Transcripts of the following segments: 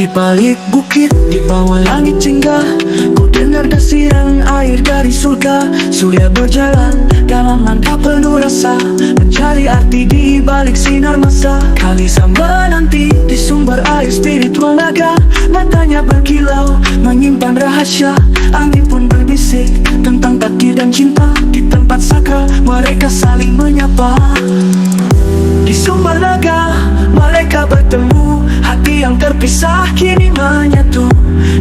Di balik bukit, di bawah langit jingga, ku dengar desiran air dari surga. Surya berjalan dalam langkah penuh rasa, mencari arti di balik sinar masa. Kalisa menanti di sumber air spiritual naga, matanya berkilau menyimpan rahasia. Angin pun berbisik tentang takdir dan cinta. Di tempat sakral mereka saling menyapa. Di sumber naga mereka bertemu, hati yang terpisah kini menyatu.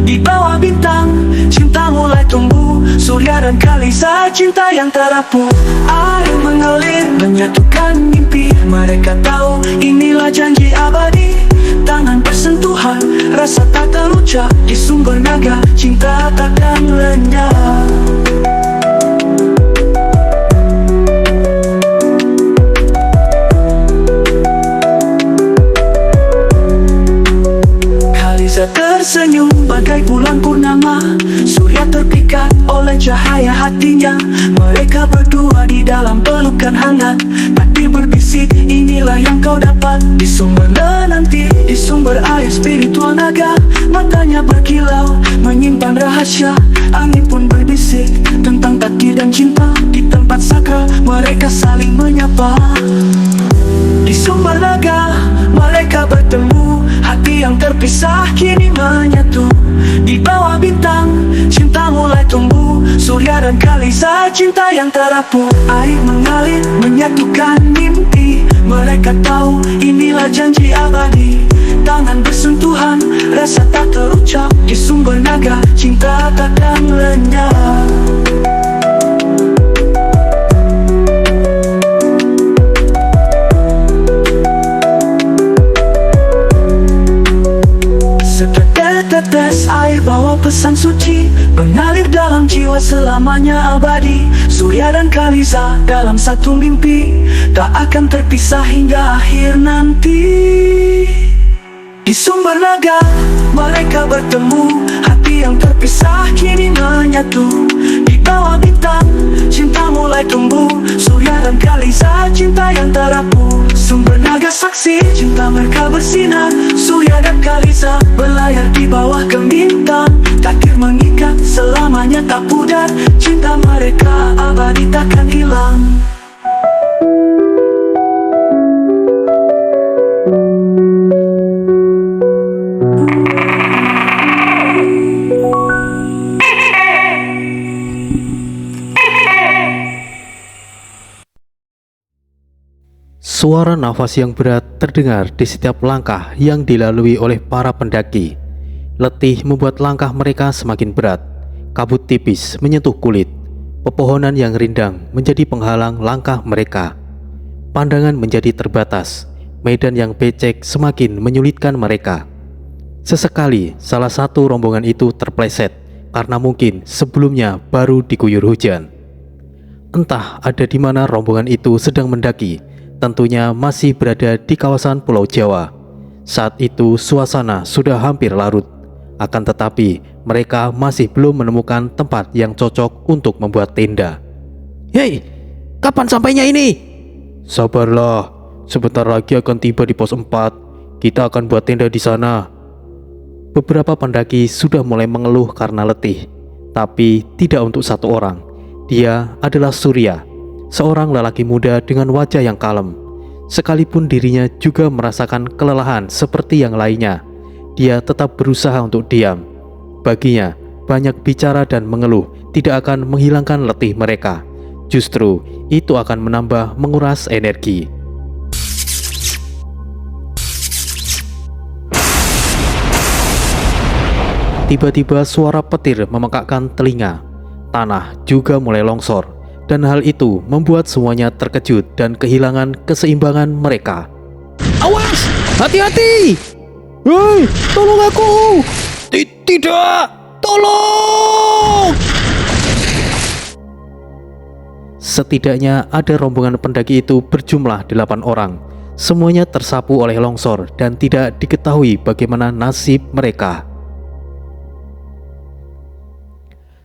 Di bawah bintang cinta mulai tumbuh, surya dan kalisa cinta yang terapu. Air mengalir menyatukan mimpi, mereka tahu inilah janji abadi. Tangan bersentuhan, rasa tak terucap. Di sumber naga cinta takkan lenyap. Tersenyum bagai bulan purnama, surya terpikat oleh cahaya hatinya. Mereka berdua di dalam pelukan hangat, takdir berbisik inilah yang kau dapat. Di sumber menanti, di sumber air spiritual naga, matanya berkilau menyimpan rahasia. Angin pun berbisik tentang takdir dan cinta. Di tempat sakral mereka saling menyapa. Di sumber naga mereka bertemu, hati yang terpisah kini menyatu. Di bawah bintang cinta mulai tumbuh, surya dan kalisa cinta yang terapu. Air mengalir menyatukan mimpi, mereka tahu inilah janji abadi. Tangan bersentuhan, rasa tak terucap. Di sumber naga cinta takkan lenyap. Tetes air bawa pesan suci, mengalir dalam jiwa selamanya abadi. Surya dan kalisa dalam satu mimpi, tak akan terpisah hingga akhir nanti. Di sumber naga mereka bertemu, hati yang terpisah kini menyatu. Di bawah bintang cinta mulai tumbuh, surya dan kalisa cinta yang terapu. Sumber naga saksi cinta mereka bersinar, surya dan kalisa berlayar di bawah gemintang. Takdir mengikat selamanya tak pudar, cinta mereka abadi takkan hilang. Suara nafas yang berat terdengar di setiap langkah yang dilalui oleh para pendaki. Letih membuat langkah mereka semakin berat. Kabut tipis menyentuh kulit. Pepohonan yang rindang menjadi penghalang langkah mereka. Pandangan menjadi terbatas. Medan yang becek semakin menyulitkan mereka. Sesekali salah satu rombongan itu terpleset karena mungkin sebelumnya baru diguyur hujan. Entah ada di mana rombongan itu sedang mendaki. Tentunya masih berada di kawasan Pulau Jawa. Saat itu suasana sudah hampir larut. Akan tetapi mereka masih belum menemukan tempat yang cocok untuk membuat tenda. "Hei, kapan sampainya ini?" "Sabarlah, sebentar lagi akan tiba di pos 4. Kita akan buat tenda di sana." Beberapa pendaki sudah mulai mengeluh karena letih. Tapi tidak untuk satu orang. Dia adalah Surya, seorang lelaki muda dengan wajah yang kalem. Sekalipun dirinya juga merasakan kelelahan seperti yang lainnya, dia tetap berusaha untuk diam. Baginya, banyak bicara dan mengeluh tidak akan menghilangkan letih mereka. Justru, itu akan menambah menguras energi. Tiba-tiba suara petir memekakkan telinga. Tanah juga mulai longsor. Dan hal itu membuat semuanya terkejut dan kehilangan keseimbangan mereka. "Awas! Hati-hati! Hei, tolong aku! Tidak! Tolong!" Setidaknya ada rombongan pendaki itu berjumlah 8 orang. Semuanya tersapu oleh longsor dan tidak diketahui bagaimana nasib mereka.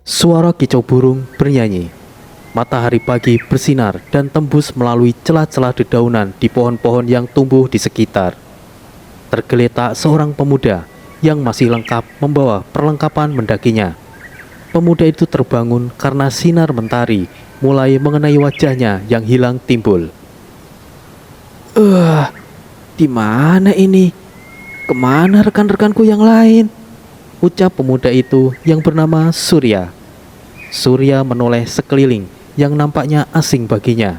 Suara kicau burung bernyanyi. Matahari pagi bersinar dan tembus melalui celah-celah dedaunan di pohon-pohon yang tumbuh di sekitar. Tergeletak seorang pemuda yang masih lengkap membawa perlengkapan mendakinya. Pemuda itu terbangun karena sinar mentari mulai mengenai wajahnya yang hilang timbul. Di mana ini? Kemana rekan-rekanku yang lain? Ucap pemuda itu yang bernama Surya. Surya menoleh sekeliling yang nampaknya asing baginya.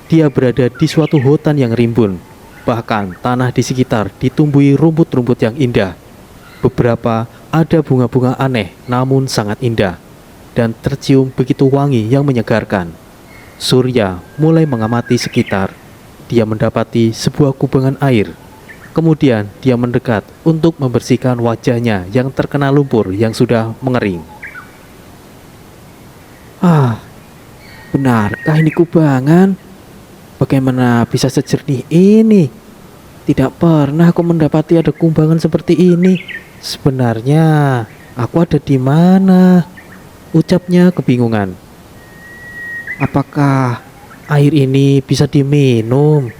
Dia berada di suatu hutan yang rimbun. Bahkan tanah di sekitar ditumbuhi rumput-rumput yang indah. Beberapa ada bunga-bunga aneh namun sangat indah, dan tercium begitu wangi yang menyegarkan. Surya mulai mengamati sekitar. Dia mendapati sebuah kubangan air. Kemudian dia mendekat untuk membersihkan wajahnya yang terkena lumpur yang sudah mengering. Benarkah ini kubangan? Bagaimana bisa sejernih ini? Tidak pernah aku mendapati ada kubangan seperti ini. Sebenarnya aku ada di mana? Ucapnya kebingungan. Apakah air ini bisa diminum?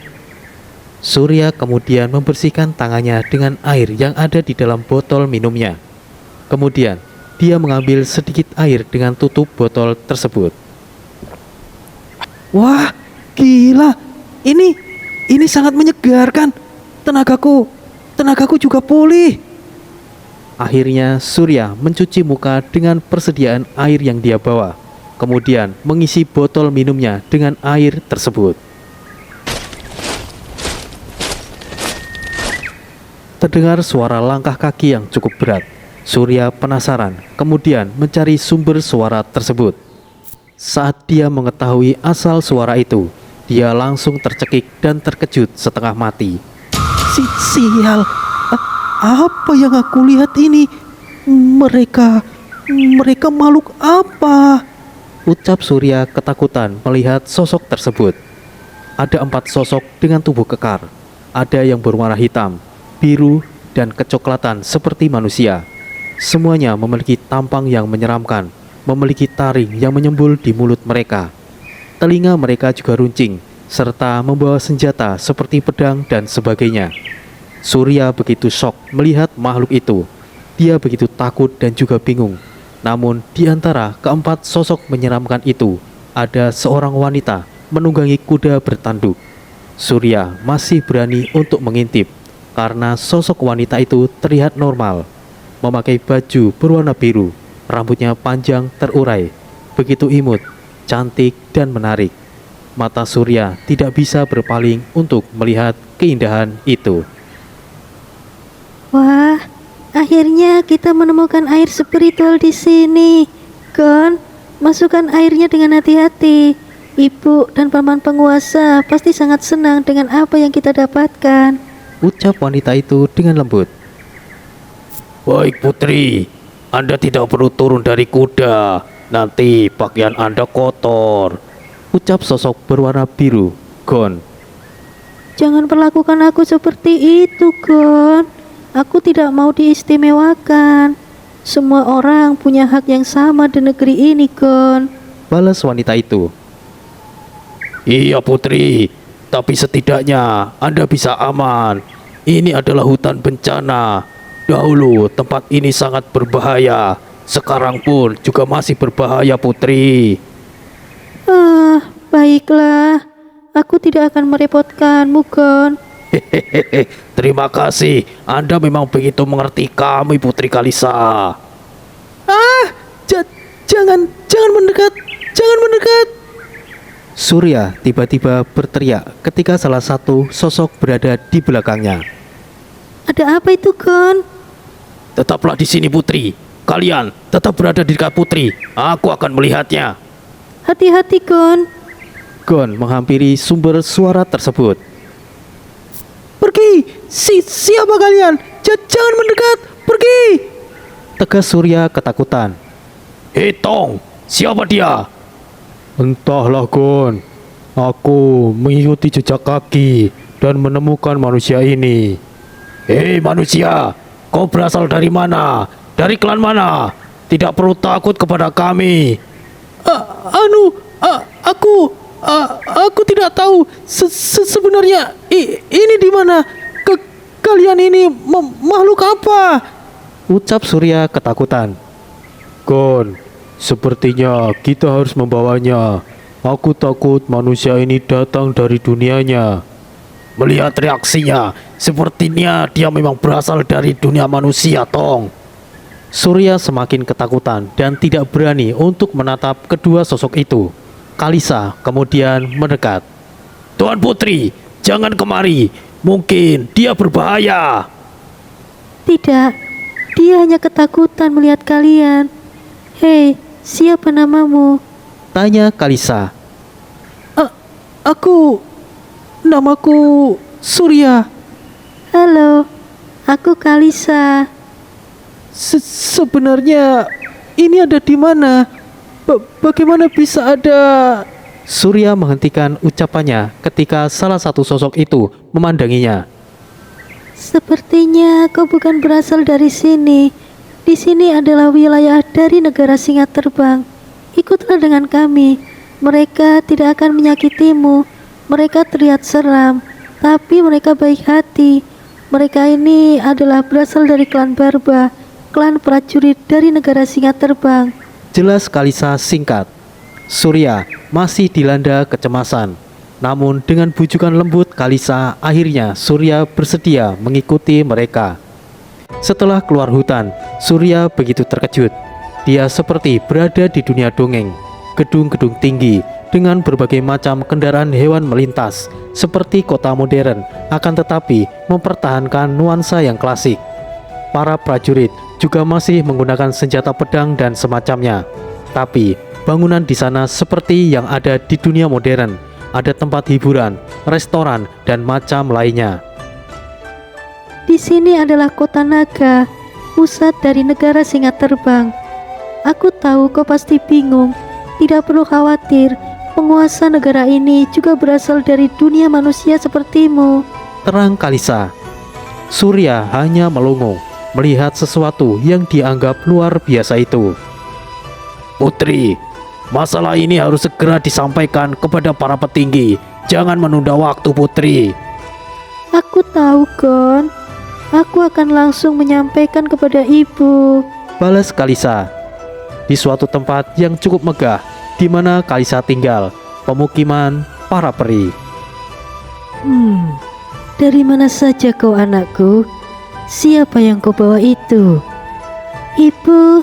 Surya kemudian membersihkan tangannya dengan air yang ada di dalam botol minumnya. Kemudian dia mengambil sedikit air dengan tutup botol tersebut. Wah, gila. Ini sangat menyegarkan. Tenagaku juga pulih. Akhirnya Surya mencuci muka dengan persediaan air yang dia bawa. Kemudian mengisi botol minumnya dengan air tersebut. Terdengar suara langkah kaki yang cukup berat. Surya penasaran, kemudian mencari sumber suara tersebut. Saat dia mengetahui asal suara itu, dia langsung tercekik dan terkejut setengah mati. Sial, apa yang aku lihat ini? Mereka makhluk apa? Ucap Surya ketakutan melihat sosok tersebut. Ada 4 sosok dengan tubuh kekar. Ada yang berwarna hitam, biru, dan kecoklatan seperti manusia. Semuanya memiliki tampang yang menyeramkan, memiliki taring yang menyembul di mulut mereka. Telinga mereka juga runcing, serta membawa senjata seperti pedang dan sebagainya. Surya begitu syok melihat makhluk itu. Dia begitu takut dan juga bingung. Namun di antara keempat sosok menyeramkan itu, ada seorang wanita menunggangi kuda bertanduk. Surya masih berani untuk mengintip, karena sosok wanita itu terlihat normal. Memakai baju berwarna biru, rambutnya panjang terurai, begitu imut, cantik dan menarik. Mata Surya tidak bisa berpaling untuk melihat keindahan itu. Wah, akhirnya kita menemukan air spiritual di sini. Gon, masukkan airnya dengan hati-hati. Ibu dan paman penguasa pasti sangat senang dengan apa yang kita dapatkan. Ucap wanita itu dengan lembut. Baik putri, Anda tidak perlu turun dari kuda. Nanti pakaian Anda kotor. Ucap sosok berwarna biru, Gon. Jangan perlakukan aku seperti itu, Gon. Aku tidak mau diistimewakan. Semua orang punya hak yang sama di negeri ini, Gon. Balas wanita itu. Iya putri, tapi setidaknya Anda bisa aman. Ini adalah hutan bencana. Dahulu tempat ini sangat berbahaya. Sekarang pun juga masih berbahaya putri. Baiklah. Aku tidak akan merepotkanmu, Gon. Hehehe, terima kasih. Anda memang begitu mengerti kami, Putri Kalisa. Jangan mendekat, jangan mendekat. Surya tiba-tiba berteriak ketika salah satu sosok berada di belakangnya. Ada apa itu, Gon? Tetaplah di sini, Putri. Kalian tetap berada di dekat Putri. Aku akan melihatnya. Hati-hati, Gon. Gon menghampiri sumber suara tersebut. Pergi! Siapa kalian? Jangan mendekat! Pergi! Tegas Surya ketakutan. Tong, siapa dia? Entahlah, Gon. Aku mengikuti jejak kaki dan menemukan manusia ini. Hei manusia, kau berasal dari mana? Dari klan mana? Tidak perlu takut kepada kami. Aku tidak tahu sebenarnya ini di mana. Kalian ini makhluk apa? ucap Surya ketakutan. Gon, sepertinya kita harus membawanya. Aku takut manusia ini datang dari dunianya. Melihat reaksinya, sepertinya dia memang berasal dari dunia manusia, Tong. Surya semakin ketakutan dan tidak berani untuk menatap kedua sosok itu. Kalisa kemudian mendekat. Tuan Putri, jangan kemari. Mungkin dia berbahaya. Tidak, dia hanya ketakutan melihat kalian. Hei, siapa namamu? Tanya Kalisa. Namaku Surya. Halo, aku Kalisa. Sebenarnya ini ada di mana? Bagaimana bisa ada? Surya menghentikan ucapannya ketika salah satu sosok itu memandanginya. Sepertinya kau bukan berasal dari sini. Di sini adalah wilayah dari negara singa terbang. Ikutlah dengan kami. Mereka tidak akan menyakitimu. Mereka terlihat seram, tapi mereka baik hati. Mereka ini adalah berasal dari klan Barba, klan prajurit dari negara singa terbang. Jelas Kalisa singkat. Surya masih dilanda kecemasan. Namun dengan bujukan lembut Kalisa, akhirnya Surya bersedia mengikuti mereka. Setelah keluar hutan, Surya begitu terkejut. Dia seperti berada di dunia dongeng. Gedung-gedung tinggi dengan berbagai macam kendaraan hewan melintas, seperti kota modern, akan tetapi mempertahankan nuansa yang klasik. Para prajurit juga masih menggunakan senjata pedang dan semacamnya. Tapi bangunan di sana seperti yang ada di dunia modern. Ada tempat hiburan, restoran, dan macam lainnya. Di sini adalah kota naga, pusat dari negara singa terbang. Aku tahu kau pasti bingung. Tidak perlu khawatir, penguasa negara ini juga berasal dari dunia manusia sepertimu. Terang Kalisa. Surya hanya melongo melihat sesuatu yang dianggap luar biasa itu. Putri, masalah ini harus segera disampaikan kepada para petinggi. Jangan menunda waktu, Putri. Aku tahu, Gon. Aku akan langsung menyampaikan kepada ibu. Balas Kalisa. Di suatu tempat yang cukup megah, di mana Kalisa tinggal, pemukiman para peri. Dari mana saja kau, anakku? Siapa yang kau bawa itu? Ibu,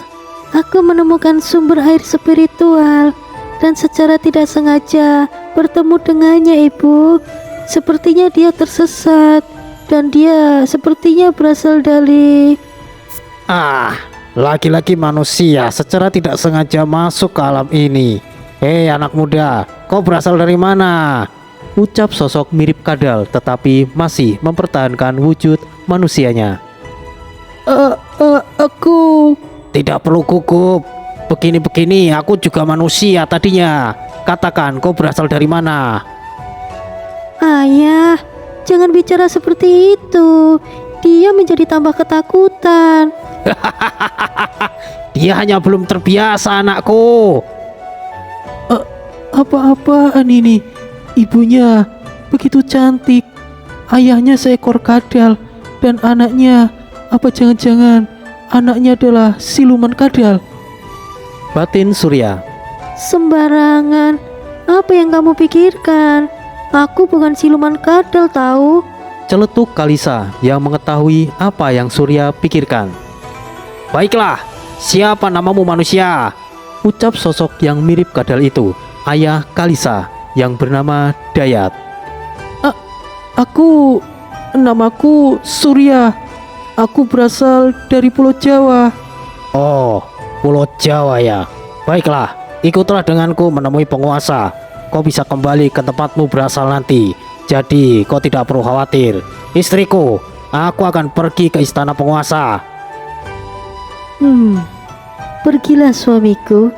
aku menemukan sumber air spiritual dan secara tidak sengaja bertemu dengannya, Ibu. Sepertinya dia tersesat dan dia sepertinya berasal dari... Laki-laki manusia secara tidak sengaja masuk ke alam ini. Hei anak muda, kau berasal dari mana? Ucap sosok mirip kadal tetapi masih mempertahankan wujud manusianya. Aku... Tidak perlu gugup. Begini-begini aku juga manusia tadinya. Katakan kau berasal dari mana? Ayah, jangan bicara seperti itu. Dia menjadi tambah ketakutan. Dia hanya belum terbiasa, anakku. Apa-apaan ini? Ibunya begitu cantik, ayahnya seekor kadal, dan anaknya, apa jangan-jangan anaknya adalah siluman kadal? Batin Surya. Sembarangan. Apa yang kamu pikirkan? Aku bukan siluman kadal, tahu? Celetuk Kalisa yang mengetahui apa yang Surya pikirkan. Baiklah, siapa namamu manusia? Ucap sosok yang mirip kadal itu, ayah Kalisa yang bernama Dayat. Namaku Surya. Aku berasal dari Pulau Jawa. Oh, Pulau Jawa ya. Baiklah, ikutlah denganku menemui penguasa. Kau bisa kembali ke tempatmu berasal nanti. Jadi kau tidak perlu khawatir. Istriku, aku akan pergi ke istana penguasa. Pergilah suamiku.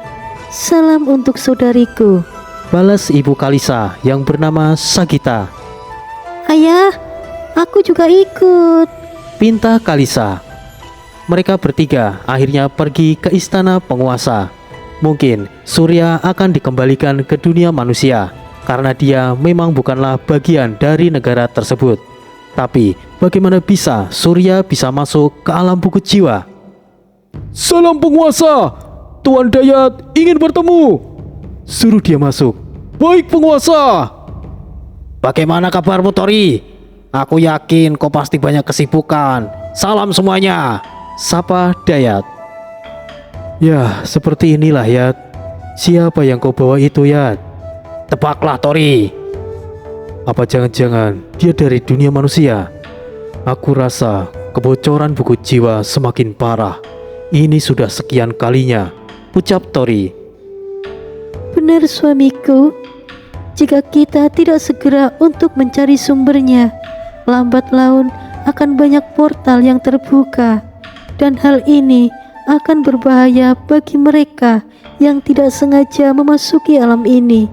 Salam untuk saudariku. Balas ibu Kalisa yang bernama Sagita. Ayah, aku juga ikut. Pinta Kalisa. Mereka bertiga akhirnya pergi ke istana penguasa. Mungkin Surya akan dikembalikan ke dunia manusia karena dia memang bukanlah bagian dari negara tersebut. Tapi bagaimana bisa Surya bisa masuk ke alam buku jiwa? Salam penguasa, Tuan Dayat ingin bertemu. Suruh dia masuk. Baik penguasa. Bagaimana kabarmu Tori? Aku yakin kau pasti banyak kesibukan. Salam semuanya. Sapa Dayat. Ya, seperti inilah Yat. Siapa yang kau bawa itu Yat? Tebaklah Tori. Apa jangan-jangan dia dari dunia manusia? Aku rasa kebocoran buku jiwa semakin parah. Ini sudah sekian kalinya, ucap Tori. Benar suamiku, jika kita tidak segera untuk mencari sumbernya, lambat laun akan banyak portal yang terbuka, dan hal ini akan berbahaya bagi mereka yang tidak sengaja memasuki alam ini.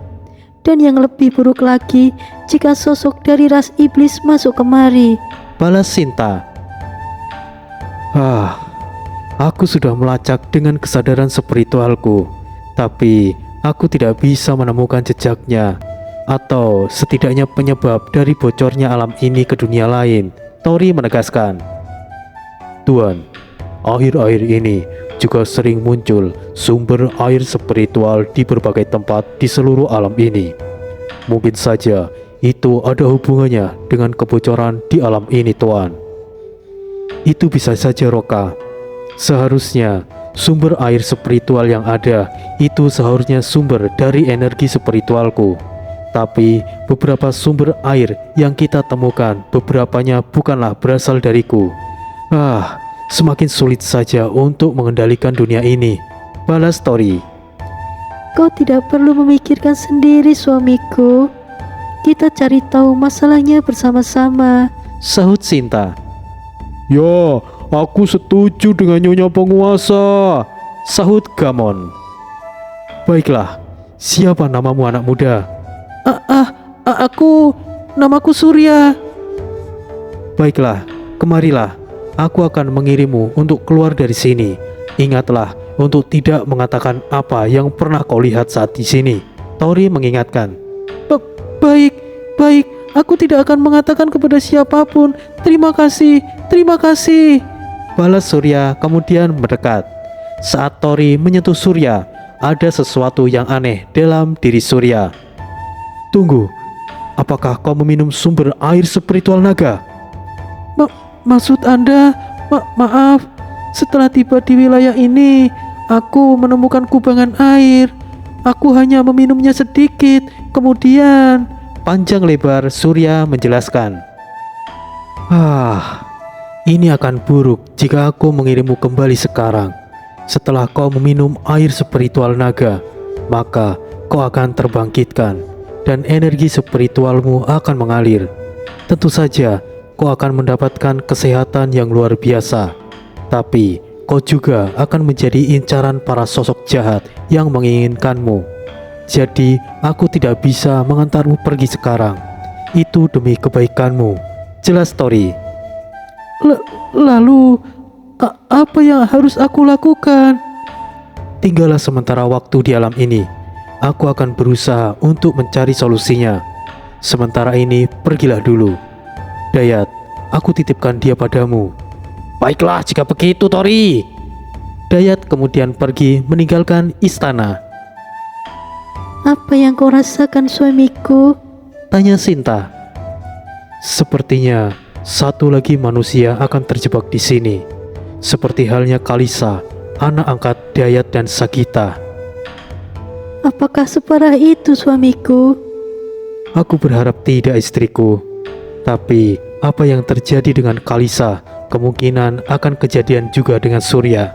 Dan yang lebih buruk lagi, jika sosok dari ras iblis masuk kemari, Balas Sinta. Aku sudah melacak dengan kesadaran spiritualku, tapi aku tidak bisa menemukan jejaknya, atau setidaknya penyebab dari bocornya alam ini ke dunia lain. Tori menegaskan. Tuan, akhir-akhir ini juga sering muncul sumber air spiritual di berbagai tempat di seluruh alam ini. Mungkin saja itu ada hubungannya dengan kebocoran di alam ini, Tuan. Itu bisa saja, Roka. Seharusnya sumber air spiritual yang ada itu seharusnya sumber dari energi spiritualku. Tapi beberapa sumber air yang kita temukan, beberapanya bukanlah berasal dariku. Semakin sulit saja untuk mengendalikan dunia ini. Balas Tori. kau tidak perlu memikirkan sendiri suamiku. Kita cari tahu masalahnya bersama-sama. Sahut Sinta. Ya, aku setuju dengan Nyonya Penguasa, sahut Gamon. Baiklah, siapa namamu anak muda? Namaku Surya. Baiklah, kemarilah. Aku akan mengirimmu untuk keluar dari sini. Ingatlah untuk tidak mengatakan apa yang pernah kau lihat saat di sini. Tori mengingatkan. Baik, aku tidak akan mengatakan kepada siapapun. Terima kasih. Balas Surya kemudian mendekat. Saat Tori menyentuh Surya, ada sesuatu yang aneh dalam diri Surya. Tunggu, apakah kau meminum sumber air spiritual naga? Maksud Anda, maaf, setelah tiba di wilayah ini, aku menemukan kubangan air. Aku hanya meminumnya sedikit, kemudian... Panjang lebar Surya menjelaskan. Ini akan buruk jika aku mengirimmu kembali sekarang. Setelah kau meminum air spiritual naga, maka kau akan terbangkitkan dan energi spiritualmu akan mengalir. Tentu saja kau akan mendapatkan kesehatan yang luar biasa, tapi kau juga akan menjadi incaran para sosok jahat yang menginginkanmu. Jadi aku tidak bisa mengantarmu pergi sekarang. Itu demi kebaikanmu. Jelas Tori. Lalu apa yang harus aku lakukan? Tinggallah sementara waktu di alam ini. Aku akan berusaha untuk mencari solusinya. Sementara ini pergilah dulu. Dayat, aku titipkan dia padamu. Baiklah jika begitu Tori. Dayat kemudian pergi meninggalkan istana. Apa yang kau rasakan suamiku? Tanya Sinta. Sepertinya satu lagi manusia akan terjebak di sini. Seperti halnya Kalisa, anak angkat Dayat dan Sagita. Apakah separah itu suamiku? Aku berharap tidak istriku. Tapi apa yang terjadi dengan Kalisa kemungkinan akan kejadian juga dengan Surya.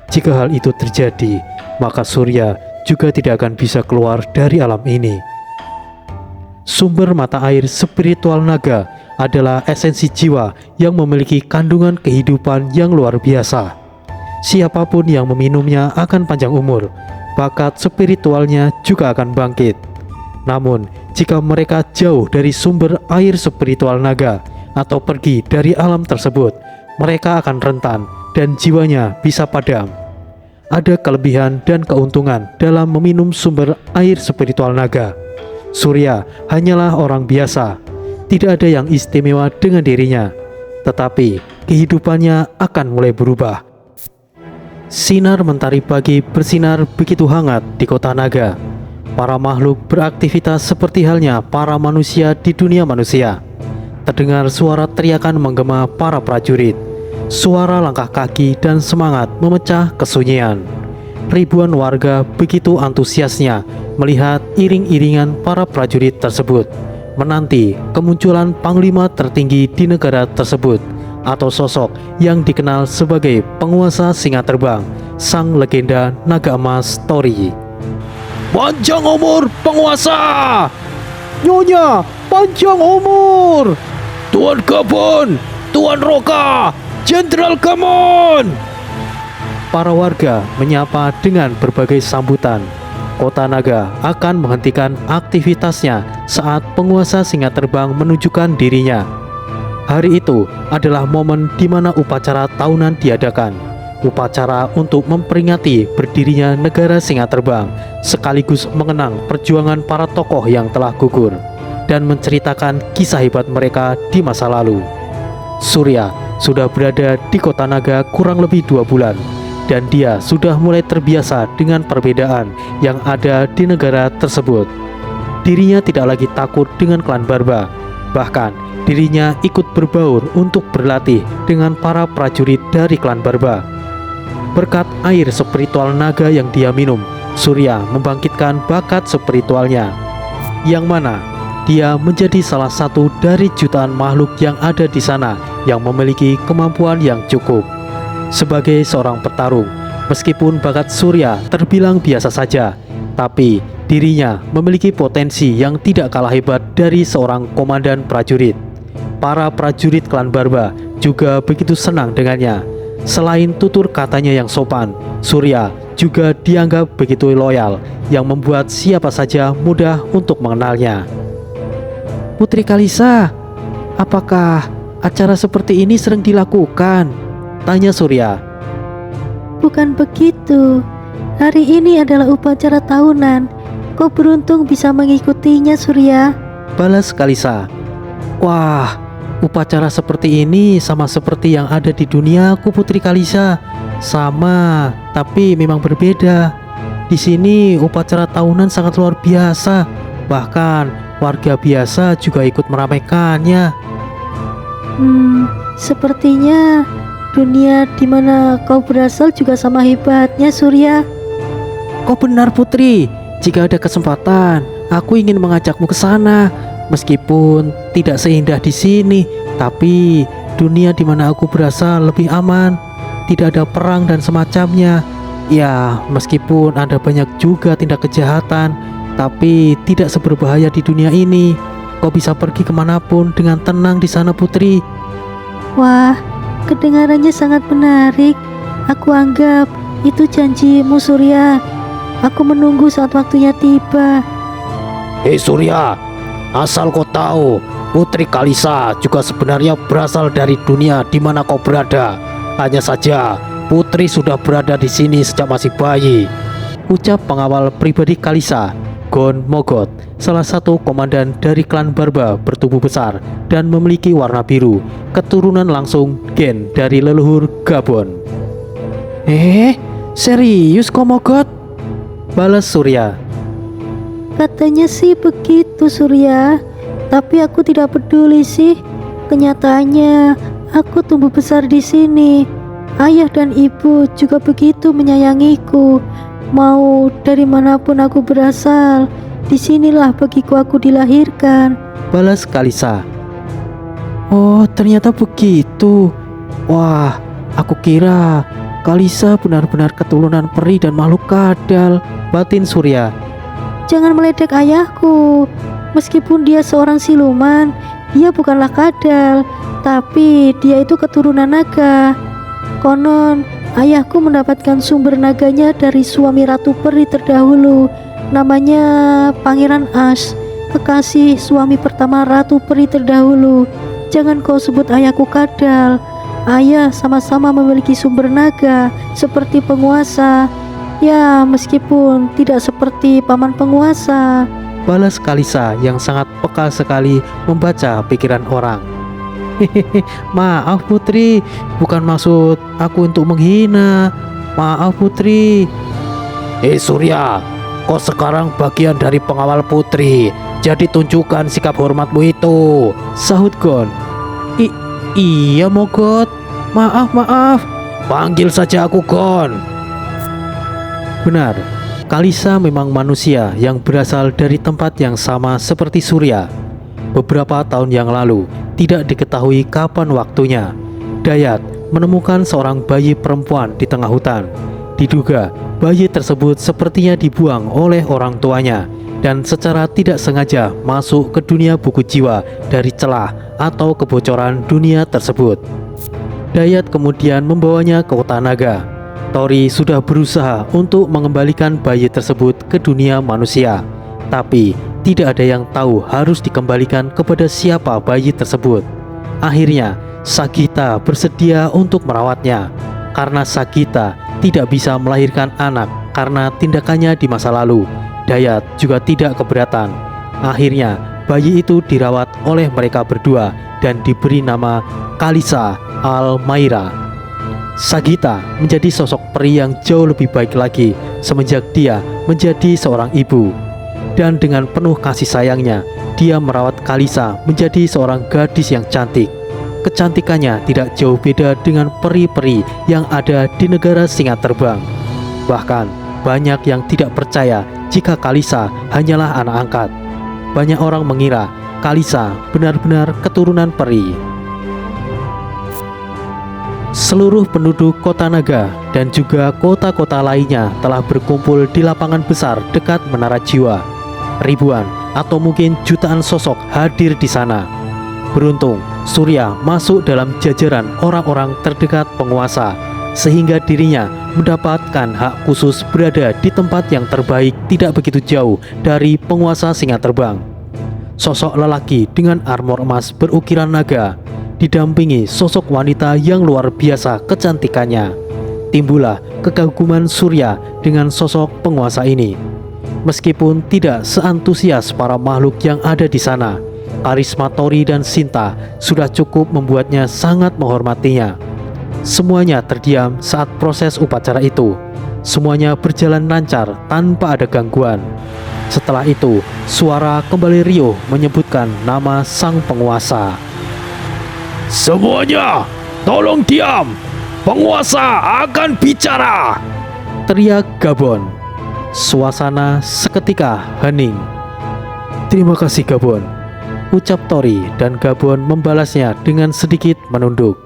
Jika hal itu terjadi, maka Surya juga tidak akan bisa keluar dari alam ini. Sumber mata air spiritual naga adalah esensi jiwa yang memiliki kandungan kehidupan yang luar biasa. Siapapun yang meminumnya akan panjang umur, bakat spiritualnya juga akan bangkit. Namun, jika mereka jauh dari sumber air spiritual naga atau pergi dari alam tersebut, mereka akan rentan dan jiwanya bisa padam. Ada kelebihan dan keuntungan dalam meminum sumber air spiritual naga. Surya hanyalah orang biasa, tidak ada yang istimewa dengan dirinya, tetapi kehidupannya akan mulai berubah. Sinar mentari pagi bersinar begitu hangat di kota naga. Para makhluk beraktivitas seperti halnya para manusia di dunia manusia. Terdengar suara teriakan menggema para prajurit. Suara langkah kaki dan semangat memecah kesunyian. Ribuan warga begitu antusiasnya melihat iring-iringan para prajurit tersebut, menanti kemunculan panglima tertinggi di negara tersebut, atau sosok yang dikenal sebagai penguasa singa terbang, sang legenda naga emas Tori. Panjang umur penguasa! Nyonya, panjang umur! Tuan Gabon, Tuan Roka, Jenderal Gamon! Para warga menyapa dengan berbagai sambutan. Kota Naga akan menghentikan aktivitasnya saat penguasa singa terbang menunjukkan dirinya. Hari itu adalah momen di mana upacara tahunan diadakan. Upacara untuk memperingati berdirinya negara singa terbang, sekaligus mengenang perjuangan para tokoh yang telah gugur dan menceritakan kisah hebat mereka di masa lalu. Surya sudah berada di Kota Naga kurang lebih 2 bulan. Dan dia sudah mulai terbiasa dengan perbedaan yang ada di negara tersebut. Dirinya tidak lagi takut dengan klan Barba. Bahkan dirinya ikut berbaur untuk berlatih dengan para prajurit dari klan Barba. Berkat air spiritual naga yang dia minum, Surya membangkitkan bakat spiritualnya, yang mana dia menjadi salah satu dari jutaan makhluk yang ada di sana yang memiliki kemampuan yang cukup. Sebagai seorang petarung, meskipun bakat Surya terbilang biasa saja, tapi dirinya memiliki potensi yang tidak kalah hebat dari seorang komandan prajurit. Para prajurit klan Barba juga begitu senang dengannya. Selain tutur katanya yang sopan, Surya juga dianggap begitu loyal, yang membuat siapa saja mudah untuk mengenalnya. Putri Kalisa, apakah acara seperti ini sering dilakukan? Tanya Surya. Bukan begitu. Hari ini adalah upacara tahunan. Kau beruntung bisa mengikutinya, Surya. Balas Kalisa. Wah, upacara seperti ini sama seperti yang ada di duniaku, Putri Kalisa. Sama, tapi memang berbeda. Di sini upacara tahunan sangat luar biasa. Bahkan warga biasa juga ikut meramaikannya. Sepertinya dunia di mana kau berasal juga sama hebatnya, Surya. Kau benar, Putri. Jika ada kesempatan, aku ingin mengajakmu ke sana. Meskipun tidak seindah di sini, tapi dunia di mana aku berasal lebih aman. Tidak ada perang dan semacamnya. Ya, meskipun ada banyak juga tindak kejahatan, tapi tidak seberbahaya di dunia ini. Kau bisa pergi kemanapun dengan tenang di sana, Putri. Wah, kedengarannya sangat menarik. Aku anggap itu janjimu, Surya. Aku menunggu saat waktunya tiba. Hei Surya, asal kau tahu, Putri Kalisa juga sebenarnya berasal dari dunia di mana kau berada. Hanya saja, Putri sudah berada di sini sejak masih bayi. Ucap pengawal pribadi Kalisa, Gon Mogot, salah satu komandan dari klan Barba bertubuh besar dan memiliki warna biru, keturunan langsung gen dari leluhur Gabon. Serius kok Mogot? Balas Surya. Katanya sih begitu, Surya. Tapi aku tidak peduli sih. Kenyataannya, aku tumbuh besar di sini. Ayah dan ibu juga begitu menyayangiku. Mau dari manapun aku berasal, disinilah bagiku aku dilahirkan. Balas Kalisa. Oh, ternyata begitu. Wah, aku kira Kalisa benar-benar keturunan peri dan makhluk kadal. Batin Surya. Jangan meledek ayahku. Meskipun dia seorang siluman, dia bukanlah kadal, tapi dia itu keturunan naga. Konon, ayahku mendapatkan sumber naganya dari suami ratu peri terdahulu. Namanya Pangeran Ash, kekasih suami pertama ratu peri terdahulu. Jangan kau sebut ayahku kadal. Ayah sama-sama memiliki sumber naga seperti penguasa. Ya, meskipun tidak seperti paman penguasa. Balas Kalisa yang sangat peka sekali membaca pikiran orang. Hehehe, maaf Putri, bukan maksud aku untuk menghina. Maaf Putri. Surya, kau sekarang bagian dari pengawal Putri, jadi tunjukkan sikap hormatmu itu, sahut Gon. Iya Mogot, maaf. Panggil saja aku Gon. Benar, Kalisa memang manusia yang berasal dari tempat yang sama seperti Surya. Beberapa tahun yang lalu, tidak diketahui kapan waktunya, Dayat menemukan seorang bayi perempuan di tengah hutan. Diduga bayi tersebut sepertinya dibuang oleh orang tuanya dan secara tidak sengaja masuk ke dunia buku jiwa dari celah atau kebocoran dunia tersebut. Dayat kemudian membawanya ke kota naga. Tori sudah berusaha untuk mengembalikan bayi tersebut ke dunia manusia, tapi tidak ada yang tahu harus dikembalikan kepada siapa bayi tersebut. Akhirnya Sagita bersedia untuk merawatnya karena Sagita tidak bisa melahirkan anak karena tindakannya di masa lalu. Dayat juga tidak keberatan. Akhirnya bayi itu dirawat oleh mereka berdua dan diberi nama Kalisa Al-Maira. Sagita menjadi sosok peri yang jauh lebih baik lagi semenjak dia menjadi seorang ibu. Dan dengan penuh kasih sayangnya, dia merawat Kalisa menjadi seorang gadis yang cantik. Kecantikannya tidak jauh beda dengan peri-peri yang ada di negara singa terbang. Bahkan banyak yang tidak percaya jika Kalisa hanyalah anak angkat. Banyak orang mengira Kalisa benar-benar keturunan peri. Seluruh penduduk kota naga dan juga kota-kota lainnya telah berkumpul di lapangan besar dekat Menara Jiwa. Ribuan atau mungkin jutaan sosok hadir di sana. Beruntung, Surya masuk dalam jajaran orang-orang terdekat penguasa, sehingga dirinya mendapatkan hak khusus berada di tempat yang terbaik tidak begitu jauh dari penguasa singa terbang. Sosok lelaki dengan armor emas berukiran naga didampingi sosok wanita yang luar biasa kecantikannya. Timbullah kekaguman Surya dengan sosok penguasa ini. Meskipun tidak seantusias para makhluk yang ada di sana, karisma Tori dan Sinta sudah cukup membuatnya sangat menghormatinya. Semuanya terdiam saat proses upacara itu. Semuanya berjalan lancar tanpa ada gangguan. Setelah itu, suara kembali riuh menyebutkan nama sang penguasa. Semuanya, tolong diam. Penguasa akan bicara, teriak Gabon. Suasana seketika hening. Terima kasih Gabon, ucap Tori, dan Gabon membalasnya dengan sedikit menunduk.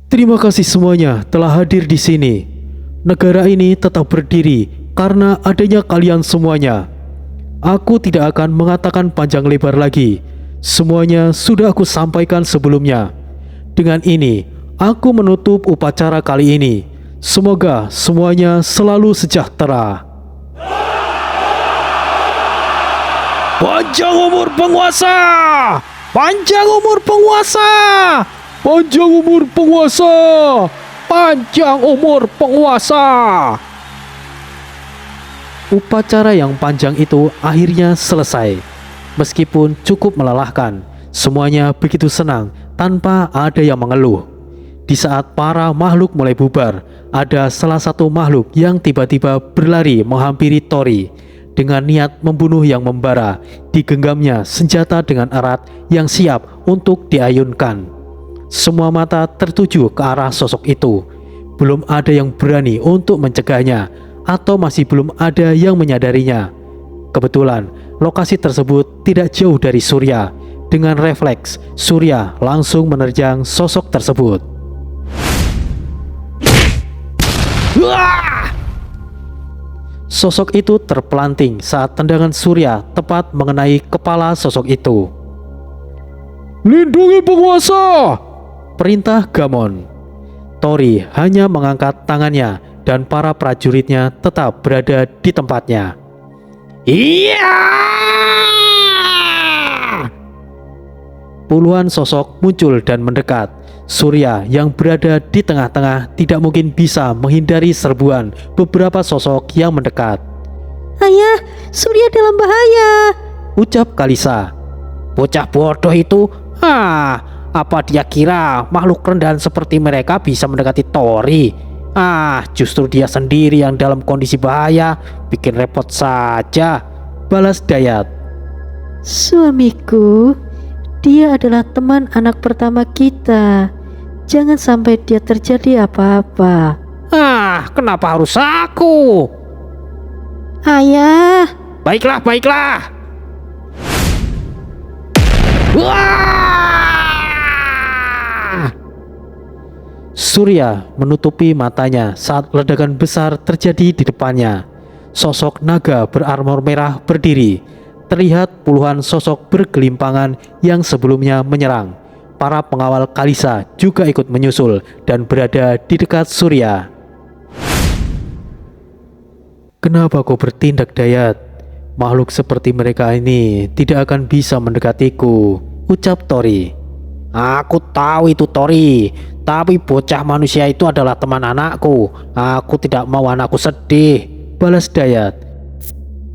Terima kasih semuanya telah hadir di sini. Negara ini tetap berdiri karena adanya kalian semuanya. Aku tidak akan mengatakan panjang lebar lagi. Semuanya sudah aku sampaikan sebelumnya. Dengan ini, aku menutup upacara kali ini. Semoga semuanya selalu sejahtera. Panjang umur penguasa! Panjang umur penguasa! Panjang umur penguasa! Panjang umur penguasa! Upacara yang panjang itu akhirnya selesai. Meskipun cukup melelahkan, semuanya begitu senang tanpa ada yang mengeluh. Di saat para makhluk mulai bubar, ada salah satu makhluk yang tiba-tiba berlari menghampiri Tori. Dengan niat membunuh yang membara, digenggamnya senjata dengan erat yang siap untuk diayunkan. Semua mata tertuju ke arah sosok itu. Belum ada yang berani untuk mencegahnya, atau masih belum ada yang menyadarinya. Kebetulan, lokasi tersebut tidak jauh dari Surya. Dengan refleks, Surya langsung menerjang sosok tersebut. Sosok itu terpelanting saat tendangan Surya tepat mengenai kepala sosok itu. Lindungi penguasa! Perintah Gamon. Tori hanya mengangkat tangannya dan para prajuritnya tetap berada di tempatnya. Iya! Puluhan sosok muncul dan mendekat. Surya yang berada di tengah-tengah tidak mungkin bisa menghindari serbuan beberapa sosok yang mendekat. Ayah, Surya dalam bahaya, ucap Kalisa. Bocah bodoh itu, Apa dia kira makhluk rendahan seperti mereka bisa mendekati Tori? Justru dia sendiri yang dalam kondisi bahaya. Bikin repot saja, balas Dayat. Suamiku, dia adalah teman anak pertama kita. Jangan sampai dia terjadi apa-apa. Kenapa harus aku? Ayah, Baiklah, baiklah. Wah! Surya menutupi matanya saat ledakan besar terjadi di depannya. Sosok naga berarmor merah berdiri. Terlihat puluhan sosok bergelimpangan yang sebelumnya menyerang. Para pengawal Kalisa juga ikut menyusul dan berada di dekat Surya. Kenapa kau bertindak, Dayat? Makhluk seperti mereka ini tidak akan bisa mendekatiku, ucap Tori. Aku tahu itu, Tori, tapi bocah manusia itu adalah teman anakku. Aku tidak mau anakku sedih, balas Dayat.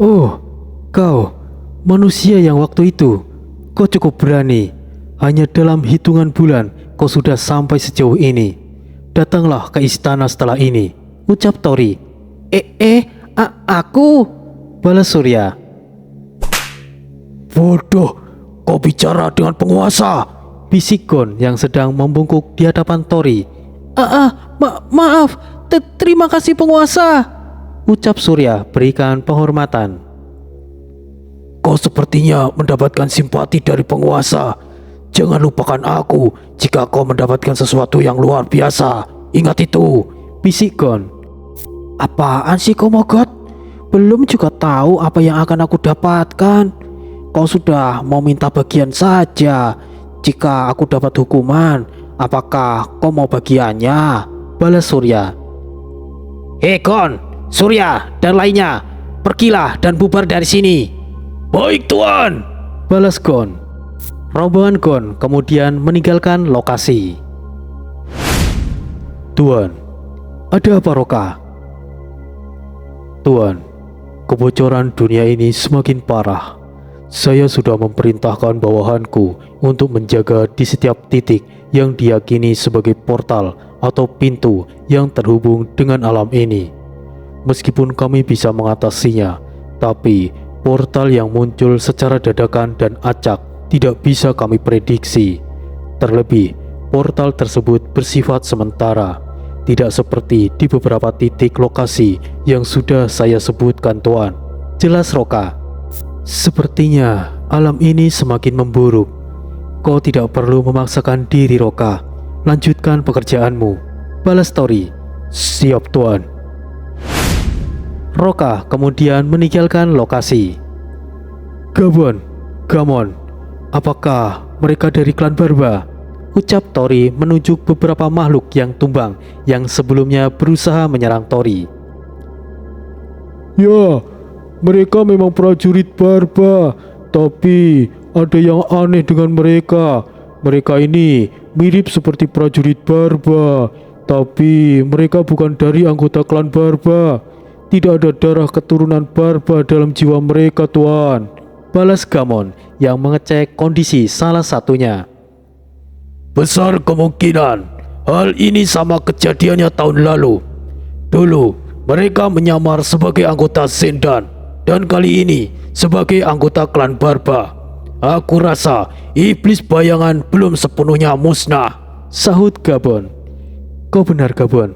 Oh, kau manusia yang waktu itu. Kau cukup berani. Hanya dalam hitungan bulan kau sudah sampai sejauh ini. Datanglah ke istana setelah ini, ucap Tori. Aku, balas Surya. Bodoh, kau bicara dengan penguasa, bisik Gon yang sedang membungkuk di hadapan Tori. Maaf, terima kasih penguasa, ucap Surya berikan penghormatan. Kau sepertinya mendapatkan simpati dari penguasa. Jangan lupakan aku jika kau mendapatkan sesuatu yang luar biasa. Ingat itu, bisik Gon. Apaan sih kau, Mogot? Belum juga tahu apa yang akan aku dapatkan. Kau sudah mau minta bagian saja. Jika aku dapat hukuman, apakah kau mau bagiannya? Balas Surya. Gon, Surya dan lainnya, pergilah dan bubar dari sini. Baik, Tuan, balas Gon. Rombongan Gon kemudian meninggalkan lokasi. Tuan, ada apa, Roka? Tuan, kebocoran dunia ini semakin parah. Saya sudah memerintahkan bawahanku untuk menjaga di setiap titik yang diyakini sebagai portal atau pintu yang terhubung dengan alam ini. Meskipun kami bisa mengatasinya, tapi portal yang muncul secara dadakan dan acak tidak bisa kami prediksi. Terlebih, portal tersebut bersifat sementara. Tidak seperti di beberapa titik lokasi yang sudah saya sebutkan, Tuan. Jelas, Roka. Sepertinya alam ini semakin memburuk. Kau tidak perlu memaksakan diri, Roka. Lanjutkan pekerjaanmu, balas Tori. Siap, Tuan. Roka kemudian meninggalkan lokasi. Gamon, apakah mereka dari klan Barba? Ucap Tori menunjuk beberapa makhluk yang tumbang yang sebelumnya berusaha menyerang Tori. Ya, mereka memang prajurit Barba, tapi ada yang aneh dengan mereka. Mereka ini mirip seperti prajurit Barba, tapi mereka bukan dari anggota klan Barba. Tidak ada darah keturunan Barba dalam jiwa mereka, Tuan, balas Gamon yang mengecek kondisi salah satunya. Besar kemungkinan hal ini sama kejadiannya tahun lalu. Dulu mereka menyamar sebagai anggota Zendan, dan kali ini sebagai anggota klan Barba. Aku rasa iblis bayangan belum sepenuhnya musnah, sahut Gabon. Kau benar, Gabon.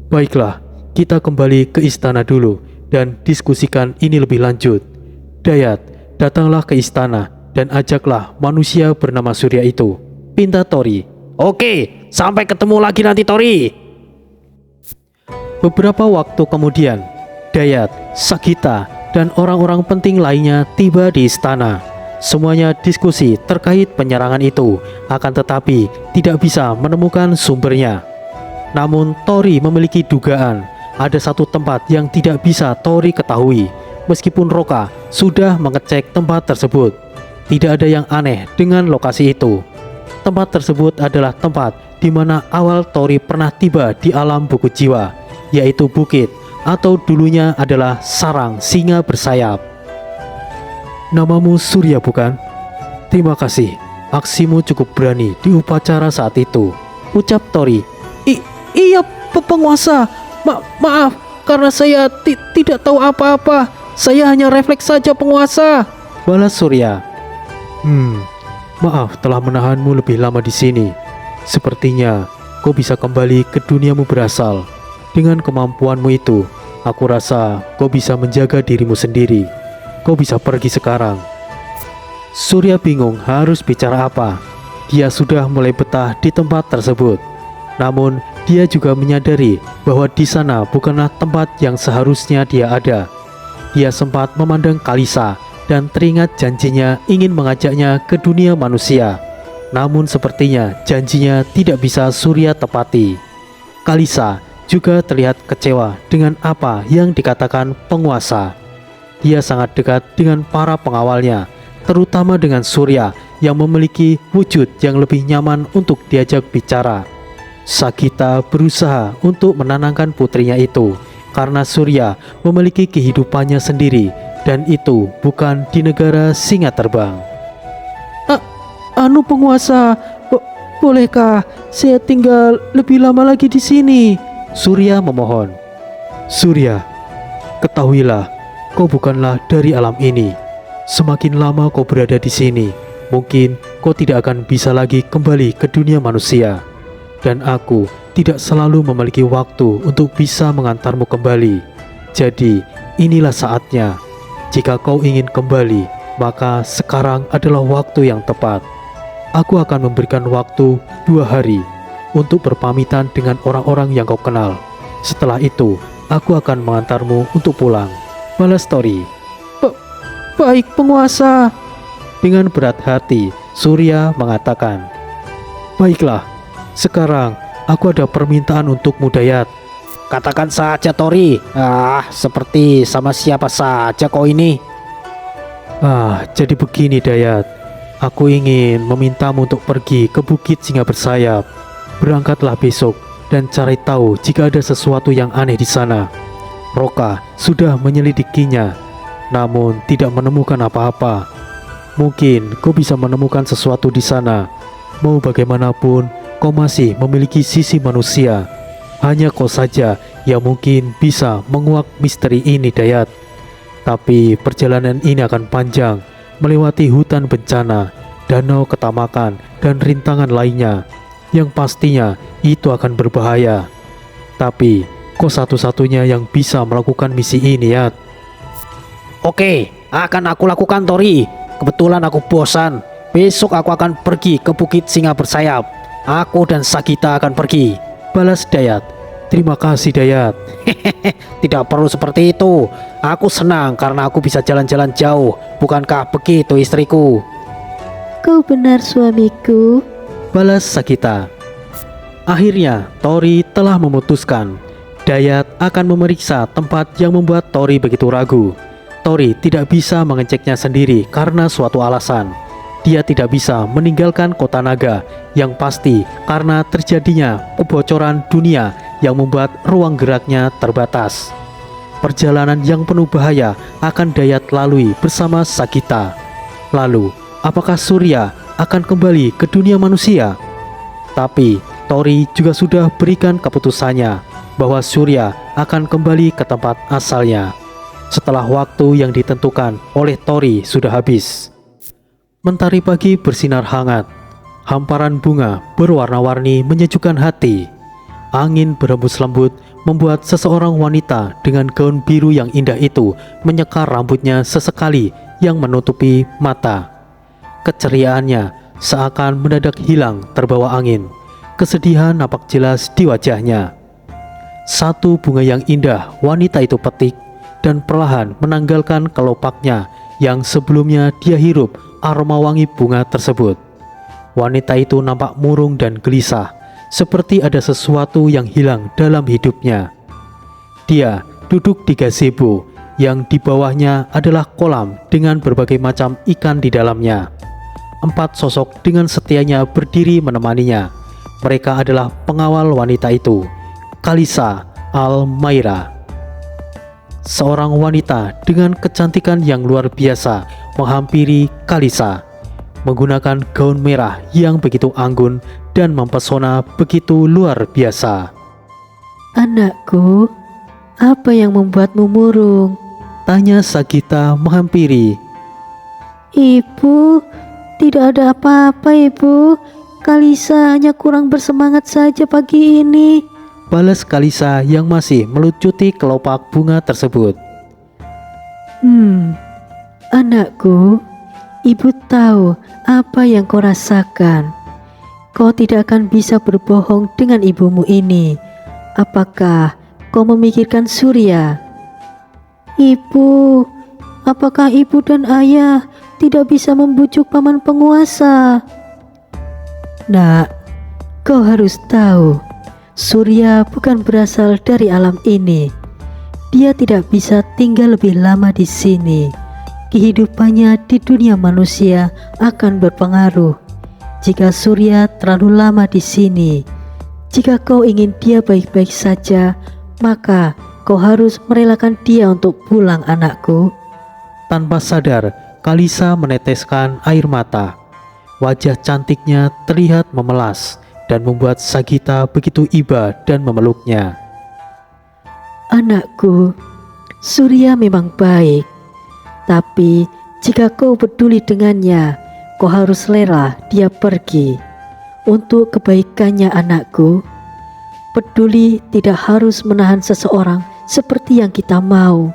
Baiklah, kita kembali ke istana dulu dan diskusikan ini lebih lanjut. Dayat, datanglah ke istana dan ajaklah manusia bernama Surya itu, pinta Tori. Oke, sampai ketemu lagi nanti, Tori. Beberapa waktu kemudian, Dayat, Sagita, dan orang-orang penting lainnya tiba di istana. Semuanya diskusi terkait penyerangan itu, akan tetapi tidak bisa menemukan sumbernya. Namun Tori memiliki dugaan ada satu tempat yang tidak bisa Tori ketahui. Meskipun Roka sudah mengecek tempat tersebut, tidak ada yang aneh dengan lokasi itu. Tempat tersebut adalah tempat di mana awal Tori pernah tiba di alam buku jiwa, yaitu bukit atau dulunya adalah sarang singa bersayap. Namamu Surya, bukan? Terima kasih. Aksimu cukup berani di upacara saat itu, ucap Tori. Iya, penguasa. Maaf, karena saya tidak tahu apa-apa. Saya hanya refleks saja, penguasa, balas Surya. Maaf telah menahanmu lebih lama di sini. Sepertinya kau bisa kembali ke duniamu berasal. Dengan kemampuanmu itu, aku rasa kau bisa menjaga dirimu sendiri. Kau bisa pergi sekarang. Surya bingung harus bicara apa. Dia sudah mulai betah di tempat tersebut. Namun, dia juga menyadari bahwa di sana bukanlah tempat yang seharusnya dia ada. Dia sempat memandang Kalisa dan teringat janjinya ingin mengajaknya ke dunia manusia. Namun sepertinya janjinya tidak bisa Surya tepati. Kalisa juga terlihat kecewa dengan apa yang dikatakan penguasa. Dia sangat dekat dengan para pengawalnya, terutama dengan Surya yang memiliki wujud yang lebih nyaman untuk diajak bicara. Sakita berusaha untuk menenangkan putrinya itu karena Surya memiliki kehidupannya sendiri dan itu bukan di negara singa terbang. Penguasa, bolehkah saya tinggal lebih lama lagi di sini? Surya memohon. Surya, ketahuilah, kau bukanlah dari alam ini. Semakin lama kau berada di sini, mungkin kau tidak akan bisa lagi kembali ke dunia manusia. Dan aku tidak selalu memiliki waktu untuk bisa mengantarmu kembali. Jadi, inilah saatnya. Jika kau ingin kembali, maka sekarang adalah waktu yang tepat. Aku akan memberikan waktu 2 hari untuk berpamitan dengan orang-orang yang kau kenal. Setelah itu, aku akan mengantarmu untuk pulang, balas Tori. Baik, penguasa. Dengan berat hati, Surya mengatakan, baiklah, sekarang aku ada permintaan untukmu, Dayat. Katakan saja, Tori. Seperti sama siapa saja kau ini. Jadi begini, Dayat. Aku ingin memintamu untuk pergi ke Bukit Singa Bersayap. Berangkatlah besok dan cari tahu jika ada sesuatu yang aneh di sana. Roka sudah menyelidikinya, namun tidak menemukan apa-apa. Mungkin kau bisa menemukan sesuatu di sana. Mau bagaimanapun, kau masih memiliki sisi manusia. Hanya kau saja yang mungkin bisa menguak misteri ini, Dayat. Tapi perjalanan ini akan panjang, melewati hutan bencana, danau ketamakan, dan rintangan lainnya, yang pastinya itu akan berbahaya. Tapi kau satu-satunya yang bisa melakukan misi ini, ya. Oke, akan aku lakukan, Tori. Kebetulan aku bosan. Besok aku akan pergi ke Bukit Singa Bersayap. Aku dan Sakita akan pergi, balas Dayat. Terima kasih, Dayat. Tidak perlu seperti itu. Aku senang karena aku bisa jalan-jalan jauh. Bukankah begitu, istriku? Kau benar, suamiku, balas Sakita. Akhirnya Tori telah memutuskan. Dayat akan memeriksa tempat yang membuat Tori begitu ragu. Tori tidak bisa mengeceknya sendiri karena suatu alasan. Dia tidak bisa meninggalkan kota naga, yang pasti karena terjadinya kebocoran dunia yang membuat ruang geraknya terbatas. Perjalanan yang penuh bahaya akan Dayat lalui bersama Sakita. Lalu, apakah Surya akan kembali ke dunia manusia? Tapi Tori juga sudah berikan keputusannya bahwa Surya akan kembali ke tempat asalnya setelah waktu yang ditentukan oleh Tori sudah habis. Mentari pagi bersinar hangat. Hamparan bunga berwarna-warni menyejukkan hati. Angin berembus lembut membuat seseorang wanita dengan gaun biru yang indah itu menyekar rambutnya sesekali yang menutupi mata. Keceriaannya seakan mendadak hilang terbawa angin. Kesedihan nampak jelas di wajahnya. Satu bunga yang indah wanita itu petik dan perlahan menanggalkan kelopaknya yang sebelumnya dia hirup aroma wangi bunga tersebut. Wanita itu nampak murung dan gelisah, seperti ada sesuatu yang hilang dalam hidupnya. Dia duduk di gazebo yang di bawahnya adalah kolam dengan berbagai macam ikan di dalamnya. 4 sosok dengan setianya berdiri menemaninya. Mereka adalah pengawal wanita itu, Kalisa Al-Maira. Seorang wanita dengan kecantikan yang luar biasa menghampiri Kalisa. menggunakan gaun merah yang begitu anggun dan mempesona begitu luar biasa. Anakku, apa yang membuatmu murung? Tanya Sagita menghampiri. Ibu, tidak ada apa-apa ibu. Kalisa hanya kurang bersemangat saja pagi ini. Balas Kalisa yang masih melucuti kelopak bunga tersebut. Anakku, ibu tahu apa yang kau rasakan. Kau tidak akan bisa berbohong dengan ibumu ini. Apakah kau memikirkan Surya? Ibu, apakah ibu dan ayah tidak bisa membujuk paman penguasa? Nak, kau harus tahu, Surya bukan berasal dari alam ini. Dia tidak bisa tinggal lebih lama di sini. Kehidupannya di dunia manusia akan berpengaruh. Jika Surya terlalu lama di sini, jika kau ingin dia baik-baik saja, maka kau harus merelakan dia untuk pulang, anakku. Tanpa sadar, Kalisa meneteskan air mata. Wajah cantiknya terlihat memelas dan membuat Sagita begitu iba dan memeluknya. Anakku, Surya memang baik, tapi jika kau peduli dengannya, kau harus rela dia pergi. Untuk kebaikannya anakku, peduli tidak harus menahan seseorang seperti yang kita mau.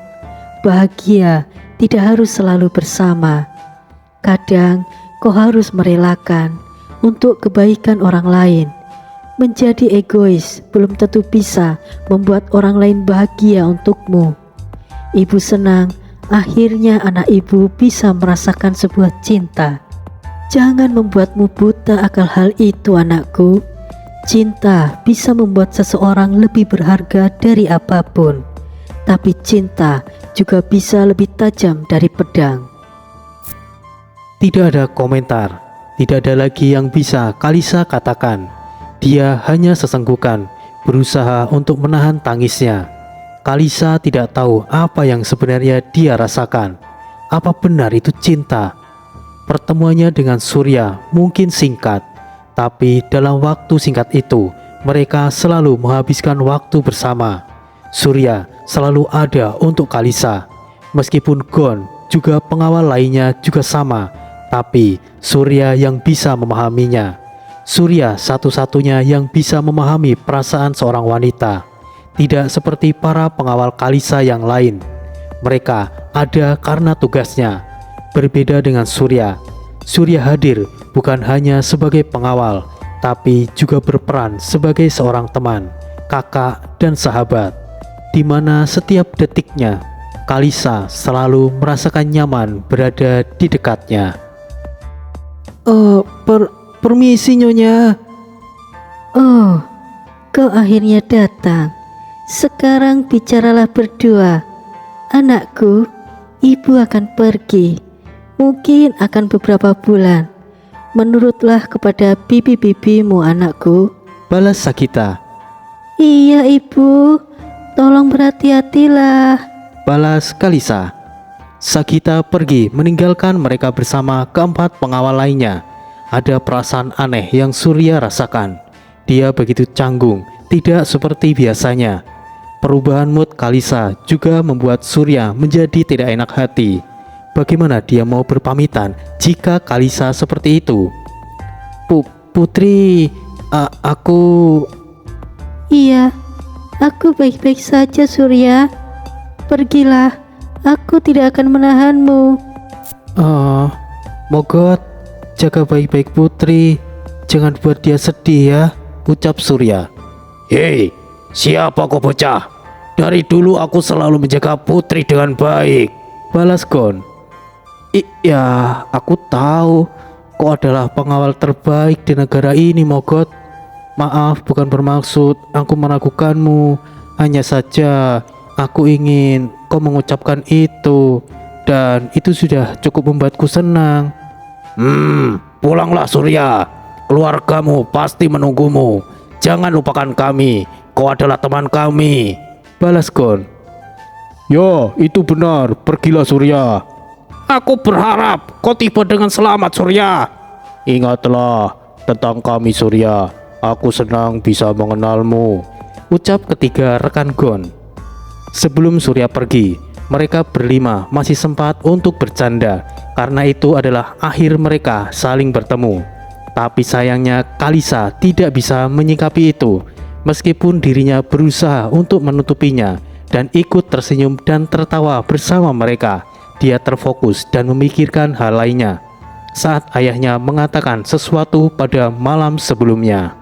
Bahagia tidak harus selalu bersama. Kadang kau harus merelakan untuk kebaikan orang lain. Menjadi egois belum tentu bisa membuat orang lain bahagia untukmu. Ibu senang akhirnya anak ibu bisa merasakan sebuah cinta. Jangan membuatmu buta akal hal itu, anakku. Cinta bisa membuat seseorang lebih berharga dari apapun, tapi cinta juga bisa lebih tajam dari pedang. Tidak ada komentar, tidak ada lagi yang bisa Kalisa katakan. Dia hanya sesenggukan, berusaha untuk menahan tangisnya. Kalisa tidak tahu apa yang sebenarnya dia rasakan. Apa benar itu cinta? Pertemuannya dengan Surya mungkin singkat, tapi dalam waktu singkat itu, mereka selalu menghabiskan waktu bersama. Surya selalu ada untuk Kalisa. Meskipun Gon juga pengawal lainnya juga sama, tapi Surya yang bisa memahaminya. Surya satu-satunya yang bisa memahami perasaan seorang wanita. Tidak seperti para pengawal Kalisa yang lain. Mereka ada karena tugasnya. Berbeda dengan Surya. Surya hadir bukan hanya sebagai pengawal, tapi juga berperan sebagai seorang teman, kakak, dan sahabat, di mana setiap detiknya Kalisa selalu merasakan nyaman berada di dekatnya. Permisi Nyonya. Oh, kau akhirnya datang. Sekarang bicaralah berdua. Anakku, ibu akan pergi. Mungkin akan beberapa bulan. Menurutlah kepada bibi-bibimu, anakku. Balas Sagita. Iya ibu, tolong berhati-hatilah. Balas Kalisa. Sagita pergi meninggalkan mereka bersama keempat pengawal lainnya. Ada perasaan aneh yang Surya rasakan. Dia begitu canggung, tidak seperti biasanya. Perubahan mood Kalisa juga membuat Surya menjadi tidak enak hati. Bagaimana dia mau berpamitan jika Kalisa seperti itu? Putri, aku... Iya, aku baik-baik saja Surya. Pergilah, aku tidak akan menahanmu. Mogot, jaga baik-baik Putri. Jangan buat dia sedih ya, ucap Surya. Hei, siapa kau bocah? Dari dulu aku selalu menjaga Putri dengan baik. Balas Gon. Iya, aku tahu kau adalah pengawal terbaik di negara ini, Mogot. Maaf, bukan bermaksud aku meragukanmu. Hanya saja aku ingin kau mengucapkan itu, dan itu sudah cukup membuatku senang. Pulanglah Surya. Keluargamu pasti menunggumu. Jangan lupakan kami. Kau adalah teman kami. Balas Gon. Ya, itu benar. Pergilah Surya. Aku berharap kau tiba dengan selamat Surya. Ingatlah tentang kami Surya, aku senang bisa mengenalmu, ucap ketiga rekan Gon. Sebelum Surya pergi, mereka berlima masih sempat untuk bercanda karena itu adalah akhir mereka saling bertemu. Tapi sayangnya Kalisa tidak bisa menyikapi itu, meskipun dirinya berusaha untuk menutupinya dan ikut tersenyum dan tertawa bersama mereka. Dia terfokus dan memikirkan hal lainnya saat ayahnya mengatakan sesuatu pada malam sebelumnya.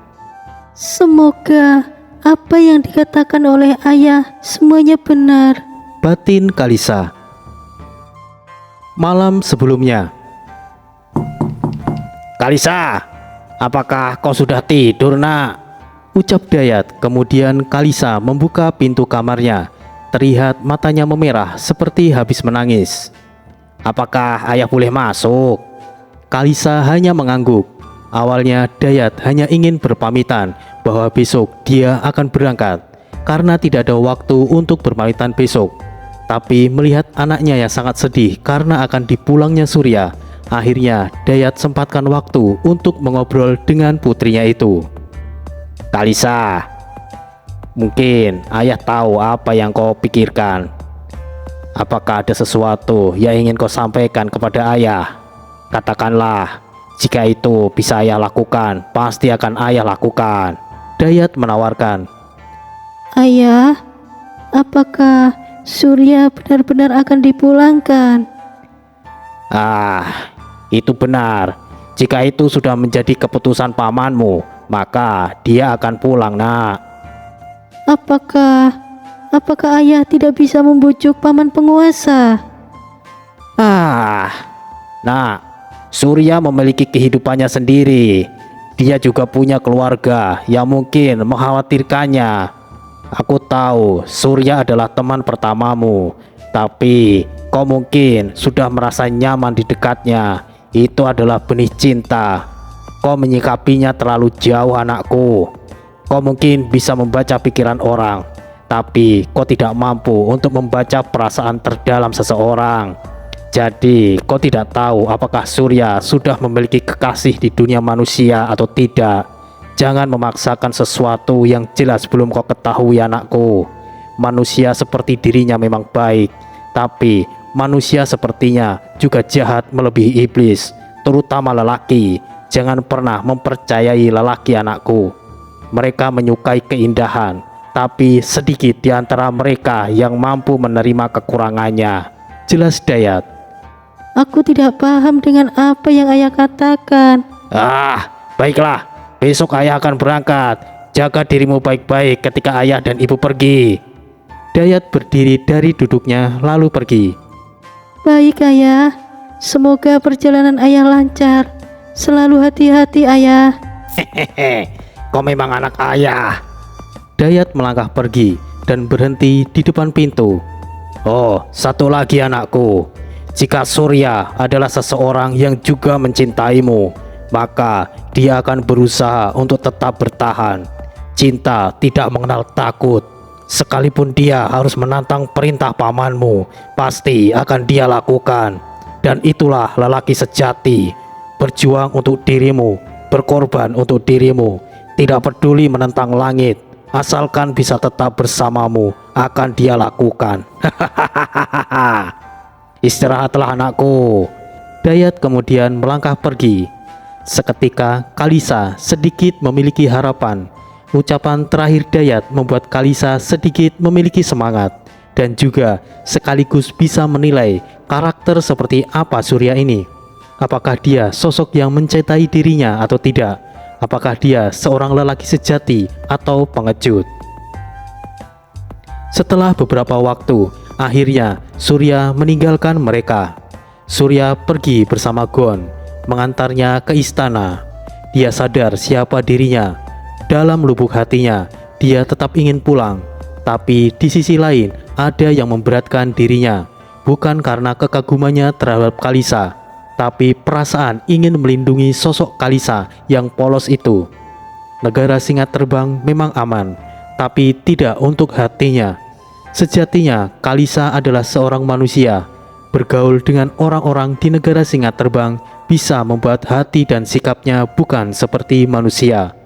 Semoga apa yang dikatakan oleh ayah semuanya benar. Batin Kalisa. Malam sebelumnya. Kalisa, apakah kau sudah tidur nak? Ucap Dayat. Kemudian Kalisa membuka pintu kamarnya. Terlihat matanya memerah seperti habis menangis. Apakah ayah boleh masuk? Kalisa hanya mengangguk. Awalnya Dayat hanya ingin berpamitan bahwa besok dia akan berangkat karena tidak ada waktu untuk berpamitan besok. Tapi melihat anaknya yang sangat sedih karena akan dipulangnya Surya, akhirnya Dayat sempatkan waktu untuk mengobrol dengan putrinya itu. Kalisa, mungkin ayah tahu apa yang kau pikirkan. Apakah ada sesuatu yang ingin kau sampaikan kepada ayah? Katakanlah, jika itu bisa ayah lakukan, pasti akan ayah lakukan. Dayat menawarkan. Ayah, apakah Surya benar-benar akan dipulangkan? Ah, itu benar. Jika itu sudah menjadi keputusan pamanmu, maka dia akan pulang nak. Apakah ayah tidak bisa membujuk paman penguasa? Nak, Surya memiliki kehidupannya sendiri. Dia juga punya keluarga yang mungkin mengkhawatirkannya. Aku tahu Surya adalah teman pertamamu, tapi kau mungkin sudah merasa nyaman di dekatnya. Itu adalah benih cinta. Kau menyikapinya terlalu jauh anakku. Kau mungkin bisa membaca pikiran orang, tapi kau tidak mampu untuk membaca perasaan terdalam seseorang. Jadi kau tidak tahu apakah Surya sudah memiliki kekasih di dunia manusia atau tidak. Jangan memaksakan sesuatu yang jelas belum kau ketahui anakku. Manusia seperti dirinya memang baik, tapi manusia sepertinya juga jahat melebihi iblis, terutama lelaki. Jangan pernah mempercayai lelaki anakku. Mereka menyukai keindahan, tapi sedikit di antara mereka yang mampu menerima kekurangannya. Jelas Dayat. Aku tidak paham dengan apa yang ayah katakan. Baiklah, besok ayah akan berangkat. Jaga dirimu baik-baik ketika ayah dan ibu pergi. Dayat berdiri dari duduknya lalu pergi. Baik ayah, semoga perjalanan ayah lancar. Selalu hati-hati ayah. Hehehe, kau memang anak ayah. Dayat melangkah pergi dan berhenti di depan pintu. Oh, satu lagi anakku. Jika Surya adalah seseorang yang juga mencintaimu, maka dia akan berusaha untuk tetap bertahan. Cinta tidak mengenal takut. Sekalipun dia harus menantang perintah pamanmu, pasti akan dia lakukan. Dan itulah lelaki sejati. Berjuang untuk dirimu, berkorban untuk dirimu, tidak peduli menentang langit. Asalkan bisa tetap bersamamu, akan dia lakukan. Hahaha. Istirahatlah anakku. Dayat kemudian melangkah pergi. Seketika Kalisa sedikit memiliki harapan. Ucapan terakhir Dayat membuat Kalisa sedikit memiliki semangat dan juga sekaligus bisa menilai karakter seperti apa Surya ini. Apakah dia sosok yang mencintai dirinya atau tidak? Apakah dia seorang lelaki sejati atau pengecut? Setelah beberapa waktu, akhirnya Surya meninggalkan mereka. Surya pergi bersama Gon, mengantarnya ke istana. Dia sadar siapa dirinya. Dalam lubuk hatinya, dia tetap ingin pulang. Tapi di sisi lain, ada yang memberatkan dirinya. Bukan karena kekagumannya terhadap Kalisa, tapi perasaan ingin melindungi sosok Kalisa yang polos itu. Negara Singa Terbang memang aman, tapi tidak untuk hatinya. Sejatinya Kalisa adalah seorang manusia. Bergaul dengan orang-orang di negara Singa Terbang bisa membuat hati dan sikapnya bukan seperti manusia.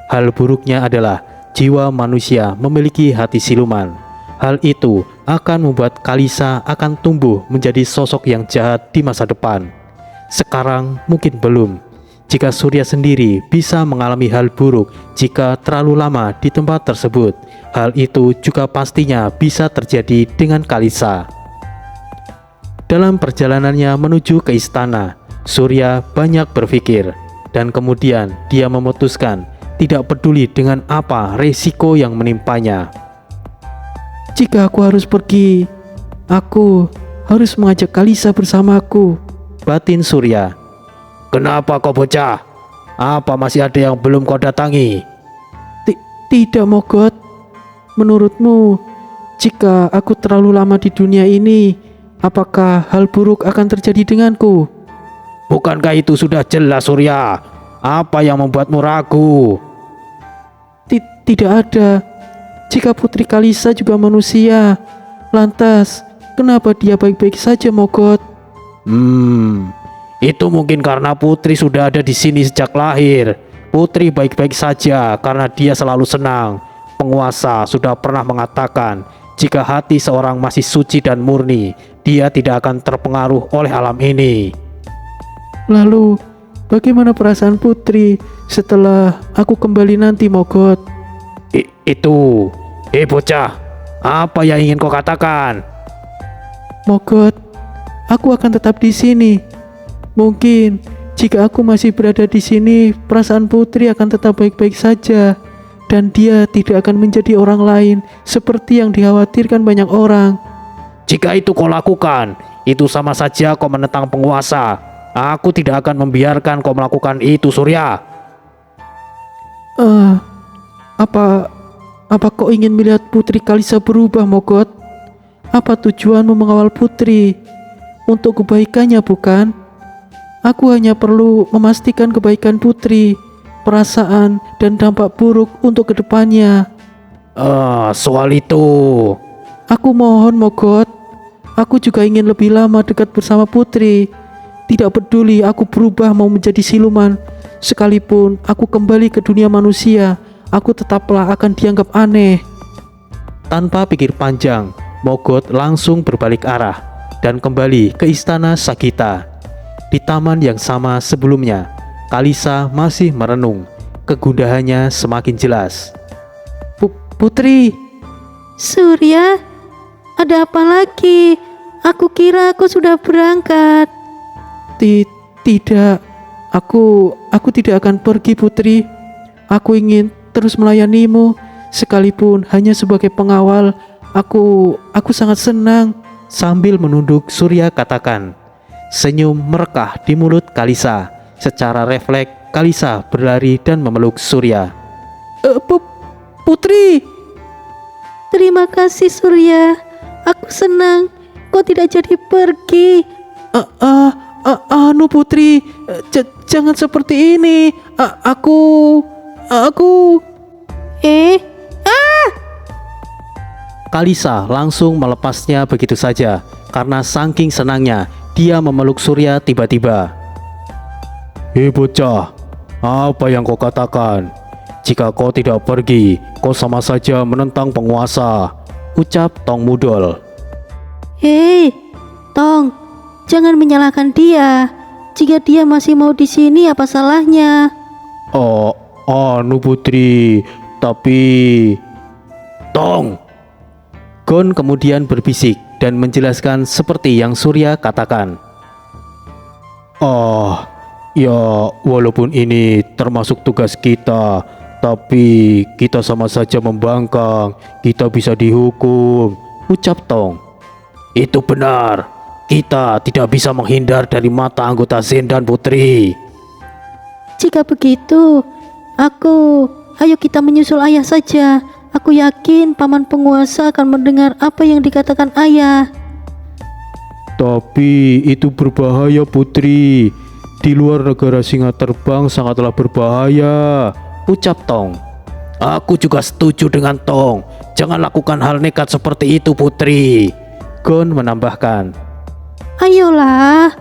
Hal buruknya adalah jiwa manusia memiliki hati siluman. Hal itu akan membuat Kalisa akan tumbuh menjadi sosok yang jahat di masa depan. Sekarang mungkin belum. Jika Surya sendiri bisa mengalami hal buruk jika terlalu lama di tempat tersebut, hal itu juga pastinya bisa terjadi dengan Kalisa. Dalam perjalanannya menuju ke istana, Surya banyak berpikir dan kemudian dia memutuskan tidak peduli dengan apa resiko yang menimpanya. Jika aku harus pergi, aku harus mengajak Kalisa bersamaku, batin Surya. Kenapa kau bocah? Apa masih ada yang belum kau datangi? Tidak, Mogot. Menurutmu, jika aku terlalu lama di dunia ini, apakah hal buruk akan terjadi denganku? Bukankah itu sudah jelas, Surya? Apa yang membuatmu ragu? Tidak ada. Jika Putri Kalisa juga manusia, lantas kenapa dia baik-baik saja, Mogot? Itu mungkin karena Putri sudah ada di sini sejak lahir. Putri baik-baik saja karena dia selalu senang. Penguasa sudah pernah mengatakan, jika hati seorang masih suci dan murni, dia tidak akan terpengaruh oleh alam ini. Lalu, bagaimana perasaan Putri setelah aku kembali nanti, Mogot? Bocah, apa yang ingin kau katakan? Mogot, aku akan tetap di sini. Mungkin jika aku masih berada di sini, perasaan Putri akan tetap baik-baik saja, dan dia tidak akan menjadi orang lain seperti yang dikhawatirkan banyak orang. Jika itu kau lakukan, itu sama saja kau menentang penguasa. Aku tidak akan membiarkan kau melakukan itu, Surya. Apa kau ingin melihat Putri Kalisa berubah, Mogot? Apa tujuanmu mengawal Putri? Untuk kebaikannya, bukan? Aku hanya perlu memastikan kebaikan Putri, perasaan dan dampak buruk untuk kedepannya. Soal itu, aku mohon, Mogot. Aku juga ingin lebih lama dekat bersama Putri. Tidak peduli aku berubah mau menjadi siluman, sekalipun aku kembali ke dunia manusia, aku tetaplah akan dianggap aneh. Tanpa pikir panjang, Mogot langsung berbalik arah dan kembali ke istana Sagita. Di taman yang sama sebelumnya, Kalisa masih merenung. Kegundahannya semakin jelas. Putri, Surya, ada apa lagi? Aku kira aku sudah berangkat. Tidak, aku tidak akan pergi, Putri. Aku ingin terus melayanimu, sekalipun hanya sebagai pengawal. Aku sangat senang. Sambil menunduk, Surya katakan. Senyum merekah di mulut Kalisa. Secara refleks, Kalisa berlari dan memeluk Surya. Putri, Terima kasih Surya. Aku senang kau tidak jadi pergi. Putri, jangan seperti ini. Aku. Kalisa langsung melepasnya begitu saja. Karena saking senangnya, dia memeluk Surya tiba-tiba. bocah, apa yang kau katakan? Jika kau tidak pergi, kau sama saja menentang penguasa, ucap Tong Mudol. Hei, Tong, jangan menyalahkan dia. Jika dia masih mau di sini, apa salahnya? Putri, tapi... Tong! Gon kemudian berbisik dan menjelaskan seperti yang Surya katakan. Ya, walaupun ini termasuk tugas kita, tapi kita sama saja membangkang, kita bisa dihukum, ucap Tong. Itu benar, kita tidak bisa menghindar dari mata anggota Zendan, Putri. Jika begitu, ayo kita menyusul ayah saja. Aku yakin paman penguasa akan mendengar apa yang dikatakan ayah. Tapi itu berbahaya, Putri. Di luar negara singa terbang sangatlah berbahaya, ucap Tong. Aku juga setuju dengan Tong. Jangan lakukan hal nekat seperti itu, Putri. Gon menambahkan. Ayolah,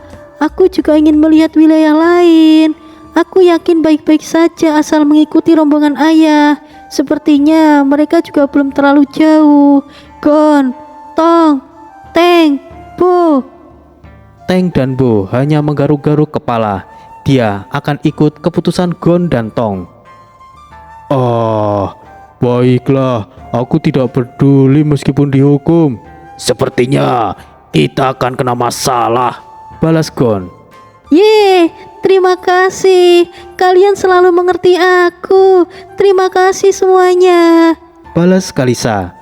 Aku juga ingin melihat wilayah lain. Aku yakin baik-baik saja asal mengikuti rombongan ayah. Sepertinya mereka juga belum terlalu jauh. Gon, Tong, Teng, Bo. Teng dan Bo hanya menggaruk-garuk kepala. Dia akan ikut keputusan Gon dan Tong. Baiklah, aku tidak peduli meskipun dihukum. Sepertinya kita akan kena masalah, Balas Gon. Ye, terima kasih. Kalian selalu mengerti aku. Terima kasih semuanya. Balas Kalisa.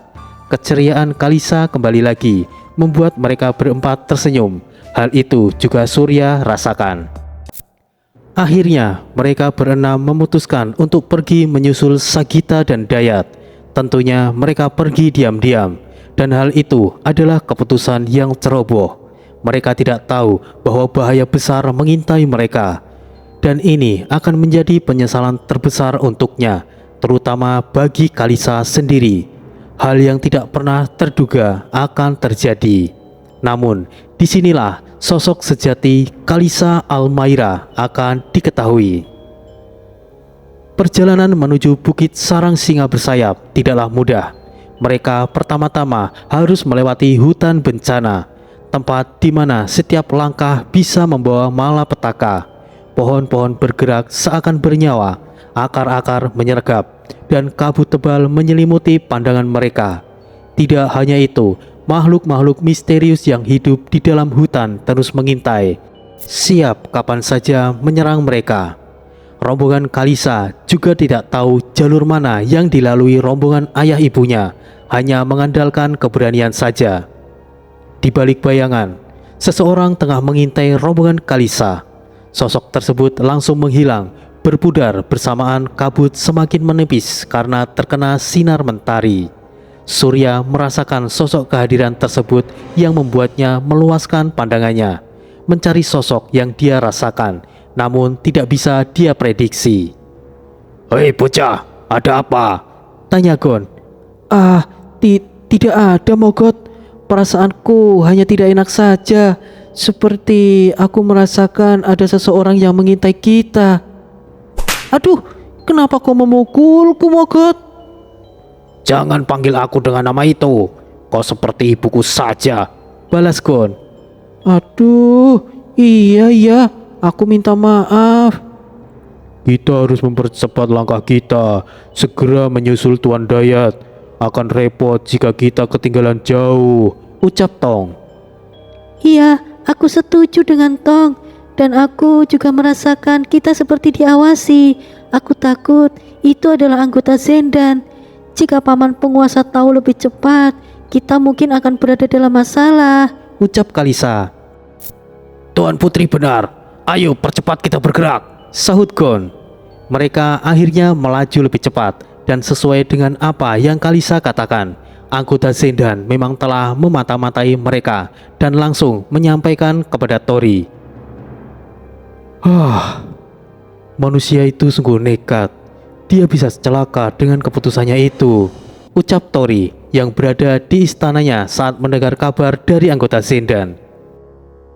Keceriaan Kalisa kembali lagi, membuat mereka berempat tersenyum. Hal itu juga Surya rasakan. Akhirnya mereka berenam memutuskan untuk pergi menyusul Sagita dan Dayat. Tentunya mereka pergi diam-diam, dan hal itu adalah keputusan yang ceroboh. Mereka tidak tahu bahwa bahaya besar mengintai mereka, dan ini akan menjadi penyesalan terbesar untuknya, terutama bagi Kalisa sendiri. Hal yang tidak pernah terduga akan terjadi. Namun, disinilah sosok sejati Kalisa Almaira akan diketahui. Perjalanan menuju Bukit Sarang Singa Bersayap tidaklah mudah. Mereka pertama-tama harus melewati hutan bencana, tempat di mana setiap langkah bisa membawa malapetaka. Pohon-pohon bergerak seakan bernyawa, akar-akar menyergap, dan kabut tebal menyelimuti pandangan mereka. Tidak hanya itu, makhluk-makhluk misterius yang hidup di dalam hutan terus mengintai, siap kapan saja menyerang mereka. Rombongan Kalisa juga tidak tahu jalur mana yang dilalui rombongan ayah ibunya, hanya mengandalkan keberanian saja. Di balik bayangan, seseorang tengah mengintai rombongan Kalisa. Sosok tersebut langsung menghilang, berpudar bersamaan kabut semakin menipis karena terkena sinar mentari. Surya merasakan sosok kehadiran tersebut yang membuatnya meluaskan pandangannya, mencari sosok yang dia rasakan, namun tidak bisa dia prediksi. Hei bocah, ada apa? Tanya Gon. Tidak ada Mogot. Perasaanku hanya tidak enak saja. Seperti aku merasakan ada seseorang yang mengintai kita. Aduh, kenapa kau memukulku, Mogot? Jangan panggil aku dengan nama itu. Kau seperti ibuku saja, Balas Gon. Aduh, iya, aku minta maaf. Kita harus mempercepat langkah kita, segera menyusul Tuan Dayat. Akan repot jika kita ketinggalan jauh, ucap Tong. Iya, aku setuju dengan Tong. Dan aku juga merasakan kita seperti diawasi. Aku takut itu adalah anggota Zendan. Jika paman penguasa tahu lebih cepat, kita mungkin akan berada dalam masalah, ucap Kalisa. Tuan Putri benar. Ayo percepat kita bergerak, sahut Gon. Mereka akhirnya melaju lebih cepat, dan sesuai dengan apa yang Kalisa katakan, anggota Zendan memang telah memata-matai mereka dan langsung menyampaikan kepada Tori. Manusia itu sungguh nekat. Dia bisa celaka dengan keputusannya itu, ucap Tori yang berada di istananya saat mendengar kabar dari anggota Zendan.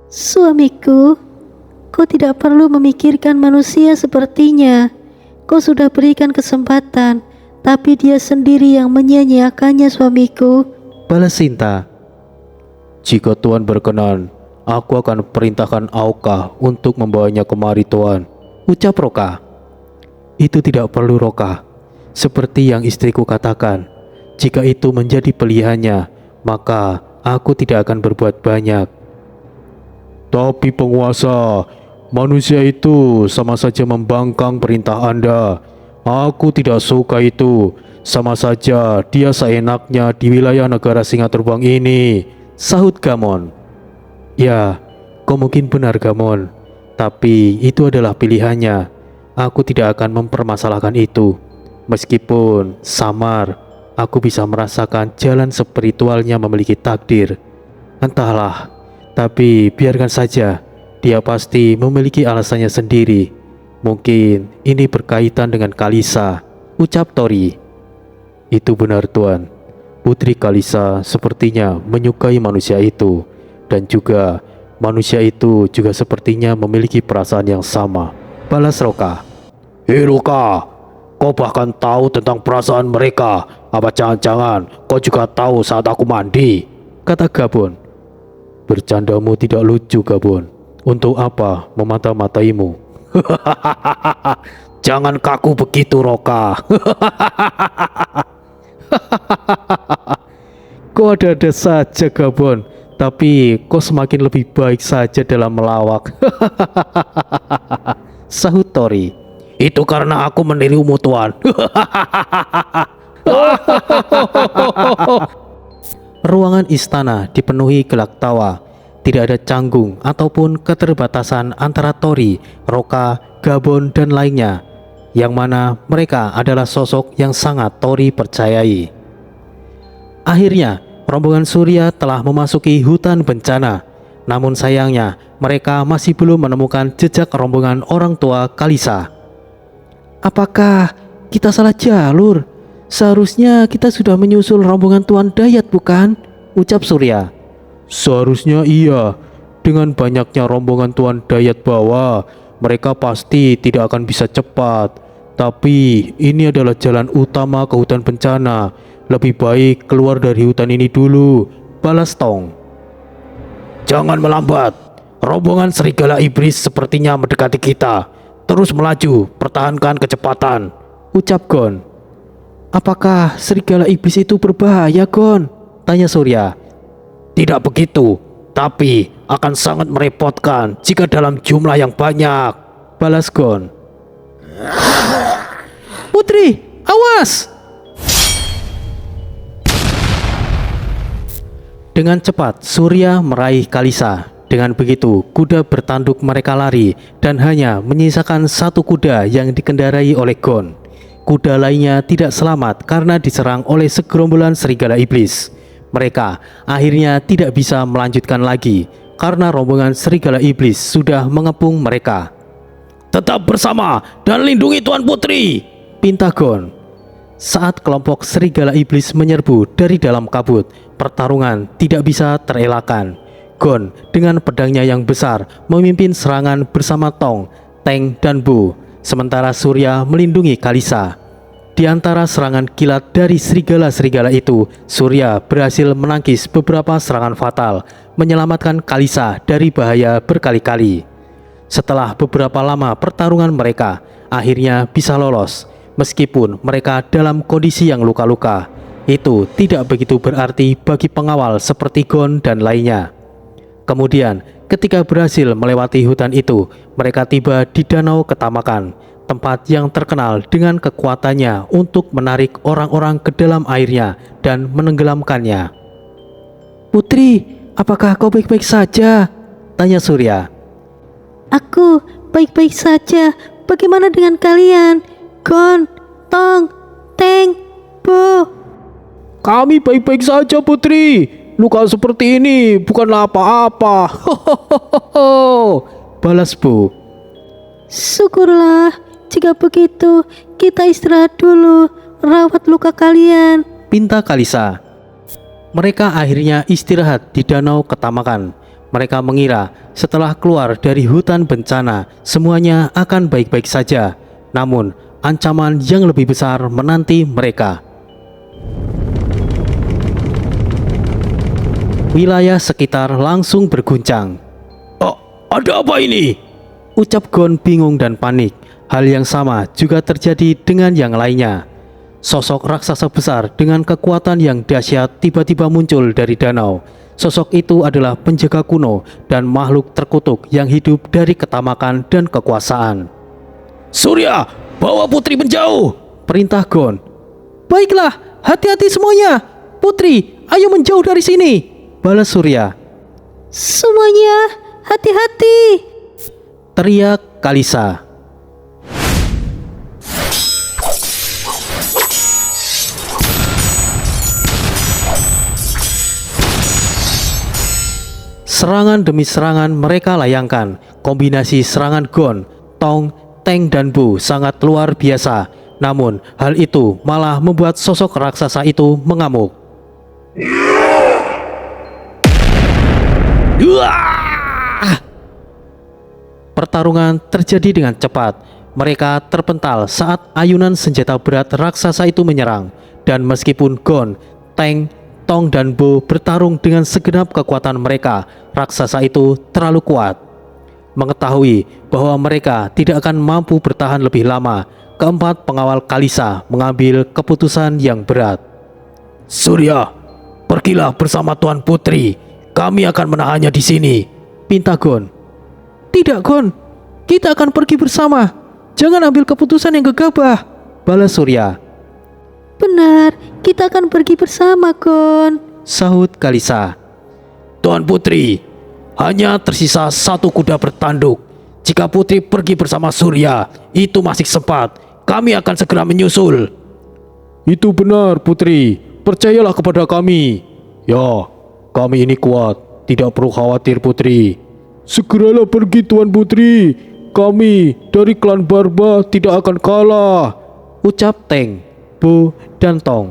Suamiku, kau tidak perlu memikirkan manusia sepertinya. Kau sudah berikan kesempatan, tapi dia sendiri yang menyia-nyiakannya, suamiku, balas Sinta. Jika Tuan berkenan, aku akan perintahkan Auka untuk membawanya kemari, Tuan, ucap Roka. Itu tidak perlu, Roka. Seperti yang istriku katakan, jika itu menjadi pilihannya, maka aku tidak akan berbuat banyak. Tapi penguasa, manusia itu sama saja membangkang perintah Anda. Aku tidak suka itu. Sama saja dia seenaknya di wilayah negara singa terbang ini, sahut Gamon. Ya, kau mungkin benar, Gamon. Tapi itu adalah pilihannya. Aku tidak akan mempermasalahkan itu. Meskipun samar, aku bisa merasakan jalan spiritualnya memiliki takdir. Entahlah, tapi biarkan saja. Dia pasti memiliki alasannya sendiri. Mungkin ini berkaitan dengan Kalisa, ucap Tori. Itu benar, Tuan. Putri Kalisa sepertinya menyukai manusia itu. Dan juga Manusia itu juga sepertinya memiliki perasaan yang sama, balas Roka. Hei Roka, kau bahkan tahu tentang perasaan mereka. Apa jangan-jangan kau juga tahu saat aku mandi? Kata Gabon. Bercandamu tidak lucu, Gabon. Untuk apa memata-mataimu? Jangan kaku begitu, Roka. Kau ada-ada saja, Gabon. Tapi kau semakin lebih baik saja dalam melawak. Sahut Tori. Itu karena aku menirumu, Tuan. Ruangan istana dipenuhi gelak tawa. Tidak ada canggung ataupun keterbatasan antara Tori, Roka, Gabon, dan lainnya, yang mana mereka adalah sosok yang sangat Tori percayai. Akhirnya, rombongan Surya telah memasuki hutan bencana. Namun sayangnya, mereka masih belum menemukan jejak rombongan orang tua Kalisa. Apakah kita salah jalur? Seharusnya kita sudah menyusul rombongan Tuan Dayat, bukan? Ucap Surya. Seharusnya iya. Dengan banyaknya rombongan Tuan Dayat bawa, mereka pasti tidak akan bisa cepat. Tapi ini adalah jalan utama ke hutan bencana. Lebih baik keluar dari hutan ini dulu, balas Tong. Jangan melambat. Rombongan serigala iblis sepertinya mendekati kita. Terus melaju, pertahankan kecepatan, ucap Gon. Apakah serigala iblis itu berbahaya, Gon? Tanya Surya. Tidak begitu, tapi akan sangat merepotkan jika dalam jumlah yang banyak, balas Gon. Putri, awas! Dengan cepat Surya meraih Kalisa. Dengan begitu kuda bertanduk mereka lari dan hanya menyisakan satu kuda yang dikendarai oleh Gon. Kuda lainnya tidak selamat karena diserang oleh segerombolan serigala iblis. Mereka akhirnya tidak bisa melanjutkan lagi karena rombongan serigala iblis sudah mengepung mereka. Tetap bersama dan lindungi Tuan Putri, pinta Gon. Saat kelompok serigala iblis menyerbu dari dalam kabut, pertarungan tidak bisa terelakkan. Gon dengan pedangnya yang besar memimpin serangan bersama Tong, Teng, dan Bu. Sementara Surya melindungi Kalisa. Di antara serangan kilat dari serigala-serigala itu, Surya berhasil menangkis beberapa serangan fatal, menyelamatkan Kalisa dari bahaya berkali-kali. Setelah beberapa lama pertarungan mereka, akhirnya bisa lolos. Meskipun mereka dalam kondisi yang luka-luka, itu tidak begitu berarti bagi pengawal seperti Gon dan lainnya. Kemudian, ketika berhasil melewati hutan itu, mereka tiba di Danau Ketamakan, tempat yang terkenal dengan kekuatannya untuk menarik orang-orang ke dalam airnya dan menenggelamkannya. Putri, apakah kau baik-baik saja? Tanya Surya. Aku baik-baik saja. Bagaimana dengan kalian? Gon, Tong, Teng, Bu. Kami baik-baik saja, Putri. Luka seperti ini bukanlah apa-apa. Balas Bu. Syukurlah. Jika begitu, kita istirahat dulu. Rawat luka kalian, pinta Kalisa. Mereka akhirnya istirahat di Danau Ketamakan. Mereka mengira setelah keluar dari hutan bencana, semuanya akan baik-baik saja. Namun, ancaman yang lebih besar menanti mereka. Wilayah sekitar langsung berguncang. Oh, ada apa ini? Ucap Gon bingung dan panik. Hal yang sama juga terjadi dengan yang lainnya. Sosok raksasa besar dengan kekuatan yang dahsyat tiba-tiba muncul dari danau. Sosok itu adalah penjaga kuno dan makhluk terkutuk yang hidup dari ketamakan dan kekuasaan. Surya, bawa Putri menjauh, perintah Gon. Baiklah, hati-hati semuanya. Putri, ayo menjauh dari sini, balas Surya. Semuanya, hati-hati, teriak Kalisa. Serangan demi serangan mereka layangkan. Kombinasi serangan Gon, Tong, Teng, dan Bu sangat luar biasa. Namun hal itu malah membuat sosok raksasa itu mengamuk. Pertarungan terjadi dengan cepat. Mereka terpental saat ayunan senjata berat raksasa itu menyerang. Dan meskipun Gon, Teng, Tong, dan Bo bertarung dengan segenap kekuatan mereka, raksasa itu terlalu kuat. Mengetahui bahwa mereka tidak akan mampu bertahan lebih lama, keempat pengawal Kalisa mengambil keputusan yang berat. Surya, pergilah bersama Tuan Putri. Kami akan menahannya di sini, Pinta Gon. Tidak Gon, kita akan pergi bersama. Jangan ambil keputusan yang gegabah, balas Surya. Benar, kita akan pergi bersama, Gon, sahut Kalisa. Tuan Putri, hanya tersisa satu kuda bertanduk. Jika Putri pergi bersama Surya, itu masih sempat. Kami akan segera menyusul. Itu benar Putri, percayalah kepada kami. Ya, kami ini kuat, tidak perlu khawatir Putri. Segeralah pergi Tuan Putri, kami dari klan Barba tidak akan kalah, ucap Teng, Bo, dan Tong.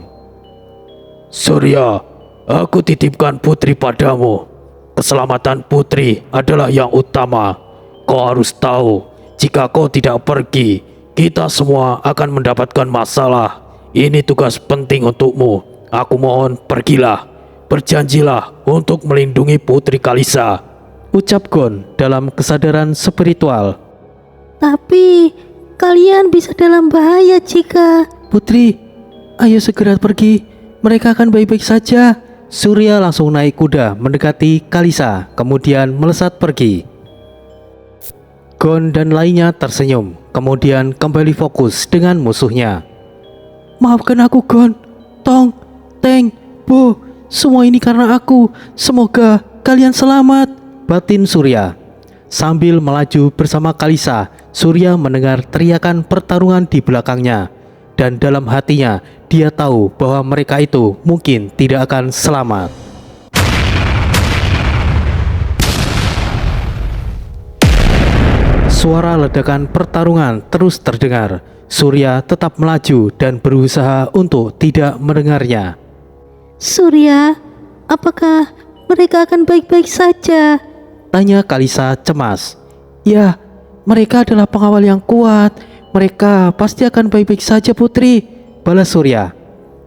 Surya, aku titipkan Putri padamu. Keselamatan Putri adalah yang utama. Kau harus tahu, jika kau tidak pergi, kita semua akan mendapatkan masalah. Ini tugas penting untukmu. Aku mohon pergilah. Berjanjilah untuk melindungi Putri Kalisa, ucap Gon dalam kesadaran spiritual. tapi kalian bisa dalam bahaya jika... Putri, ayo segera pergi. Mereka akan baik-baik saja. Surya langsung naik kuda mendekati Kalisa, kemudian melesat pergi. Gon dan lainnya tersenyum, kemudian kembali fokus dengan musuhnya. Maafkan aku Gon, Tong, Teng, Bo, semua ini karena aku. Semoga kalian selamat, batin Surya. Sambil melaju bersama Kalisa, Surya mendengar teriakan pertarungan di belakangnya. Dan dalam hatinya, dia tahu bahwa mereka itu mungkin tidak akan selamat. Suara ledakan pertarungan terus terdengar. Surya tetap melaju dan berusaha untuk tidak mendengarnya. Surya, apakah mereka akan baik-baik saja? Tanya Kalisa cemas. Ya, mereka adalah pengawal yang kuat. Mereka pasti akan baik-baik saja Putri, balas Surya.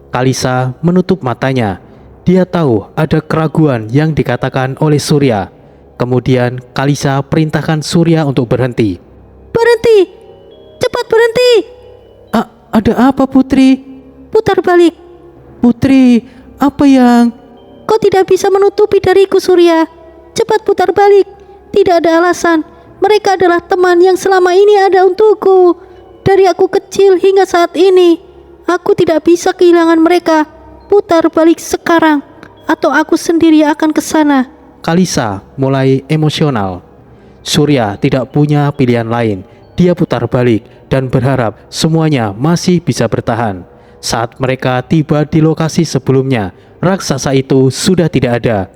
Kalisa menutup matanya. Dia tahu ada keraguan yang dikatakan oleh Surya. Kemudian Kalisa perintahkan Surya untuk berhenti. Berhenti! Cepat berhenti! Ada apa Putri? Putar balik. Putri, apa yang... Kau tidak bisa menutupi dariku Surya. Cepat putar balik. Tidak ada alasan. Mereka adalah teman yang selama ini ada untukku. Dari aku kecil hingga saat ini, aku tidak bisa kehilangan mereka. Putar balik sekarang, atau aku sendiri akan ke sana. Kalisa mulai emosional. Surya tidak punya pilihan lain. Dia putar balik dan berharap semuanya masih bisa bertahan. Saat mereka tiba di lokasi sebelumnya, raksasa itu sudah tidak ada.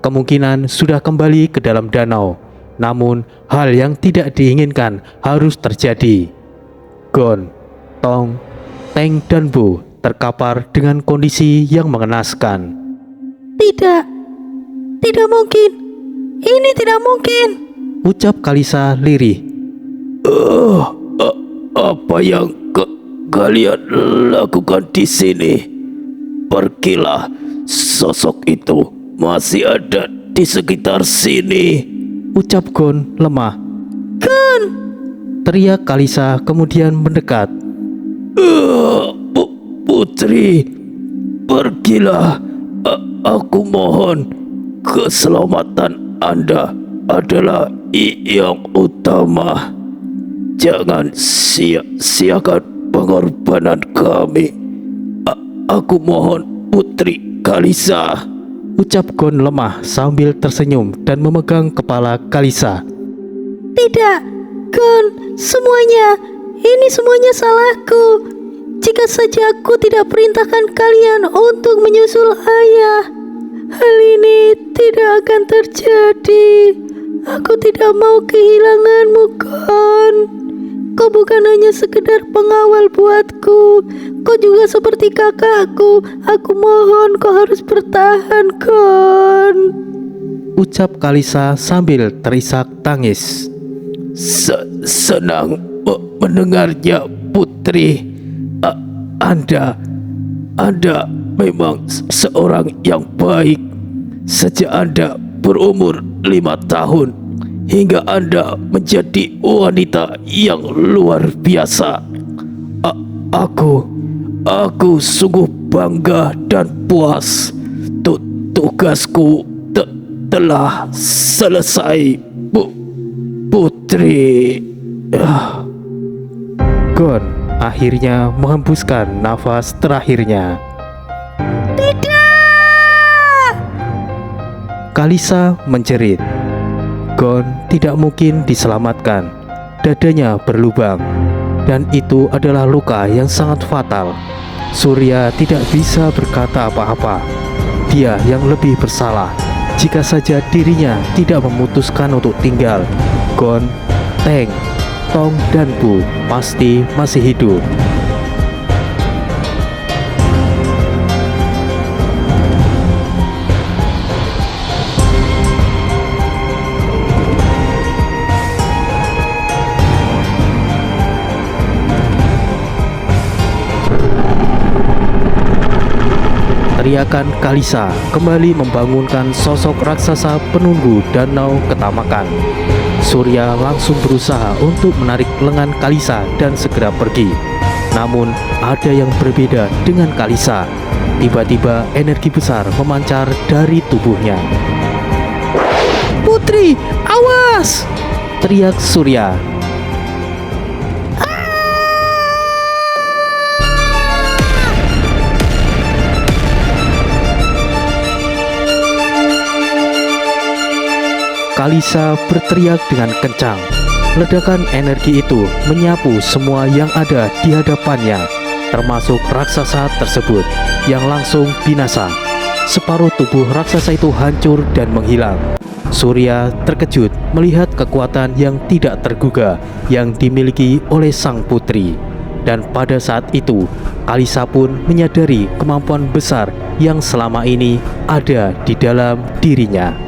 Kemungkinan sudah kembali ke dalam danau. Namun hal yang tidak diinginkan harus terjadi. Gon, Tong, Teng, dan Bo terkapar dengan kondisi yang mengenaskan. Tidak, tidak mungkin. Ini tidak mungkin, ucap Kalisa lirih. Apa yang kalian lakukan di sini? Pergilah, sosok itu masih ada di sekitar sini, ucap Gon lemah. Gon! Teriak Kalisa kemudian mendekat. Putri, pergilah. Aku mohon, keselamatan Anda adalah yang utama. Jangan sia-siakan pengorbanan kami. Aku mohon Putri Kalisa, ucap Gon lemah sambil tersenyum dan memegang kepala Kalisa. Tidak, Gon, ini semuanya salahku. Jika saja aku tidak perintahkan kalian untuk menyusul ayah, hal ini tidak akan terjadi. Aku tidak mau kehilanganmu, Gon. Kau bukan hanya sekedar pengawal buatku, kau juga seperti kakakku. Aku mohon kau harus bertahan, Gon, ucap Kalisa sambil terisak tangis. Senang mendengarnya, Putri. Anda memang seorang yang baik. Sejak Anda berumur 5 tahun hingga Anda menjadi wanita yang luar biasa. Aku sungguh bangga dan puas. Tugasku telah selesai, Putri. Gon akhirnya menghembuskan nafas terakhirnya. Kalisa menjerit. Gon tidak mungkin diselamatkan. Dadanya berlubang, dan itu adalah luka yang sangat fatal. Surya tidak bisa berkata apa-apa. Dia yang lebih bersalah. Jika saja dirinya tidak memutuskan untuk tinggal, Gon, Teng, Tong, dan Bu pasti masih hidup. Teriakan Kalisa kembali membangunkan sosok raksasa penunggu danau ketamakan. Surya langsung berusaha untuk menarik lengan Kalisa dan segera pergi. Namun ada yang berbeda dengan Kalisa. Tiba-tiba energi besar memancar dari tubuhnya. "Putri, awas!" teriak Surya. Kalisa berteriak dengan kencang. Ledakan energi itu menyapu semua yang ada di hadapannya, termasuk raksasa tersebut yang langsung binasa. Separuh tubuh raksasa itu hancur dan menghilang. Surya terkejut melihat kekuatan yang tidak terduga yang dimiliki oleh sang putri. Dan pada saat itu, Kalisa pun menyadari kemampuan besar yang selama ini ada di dalam dirinya.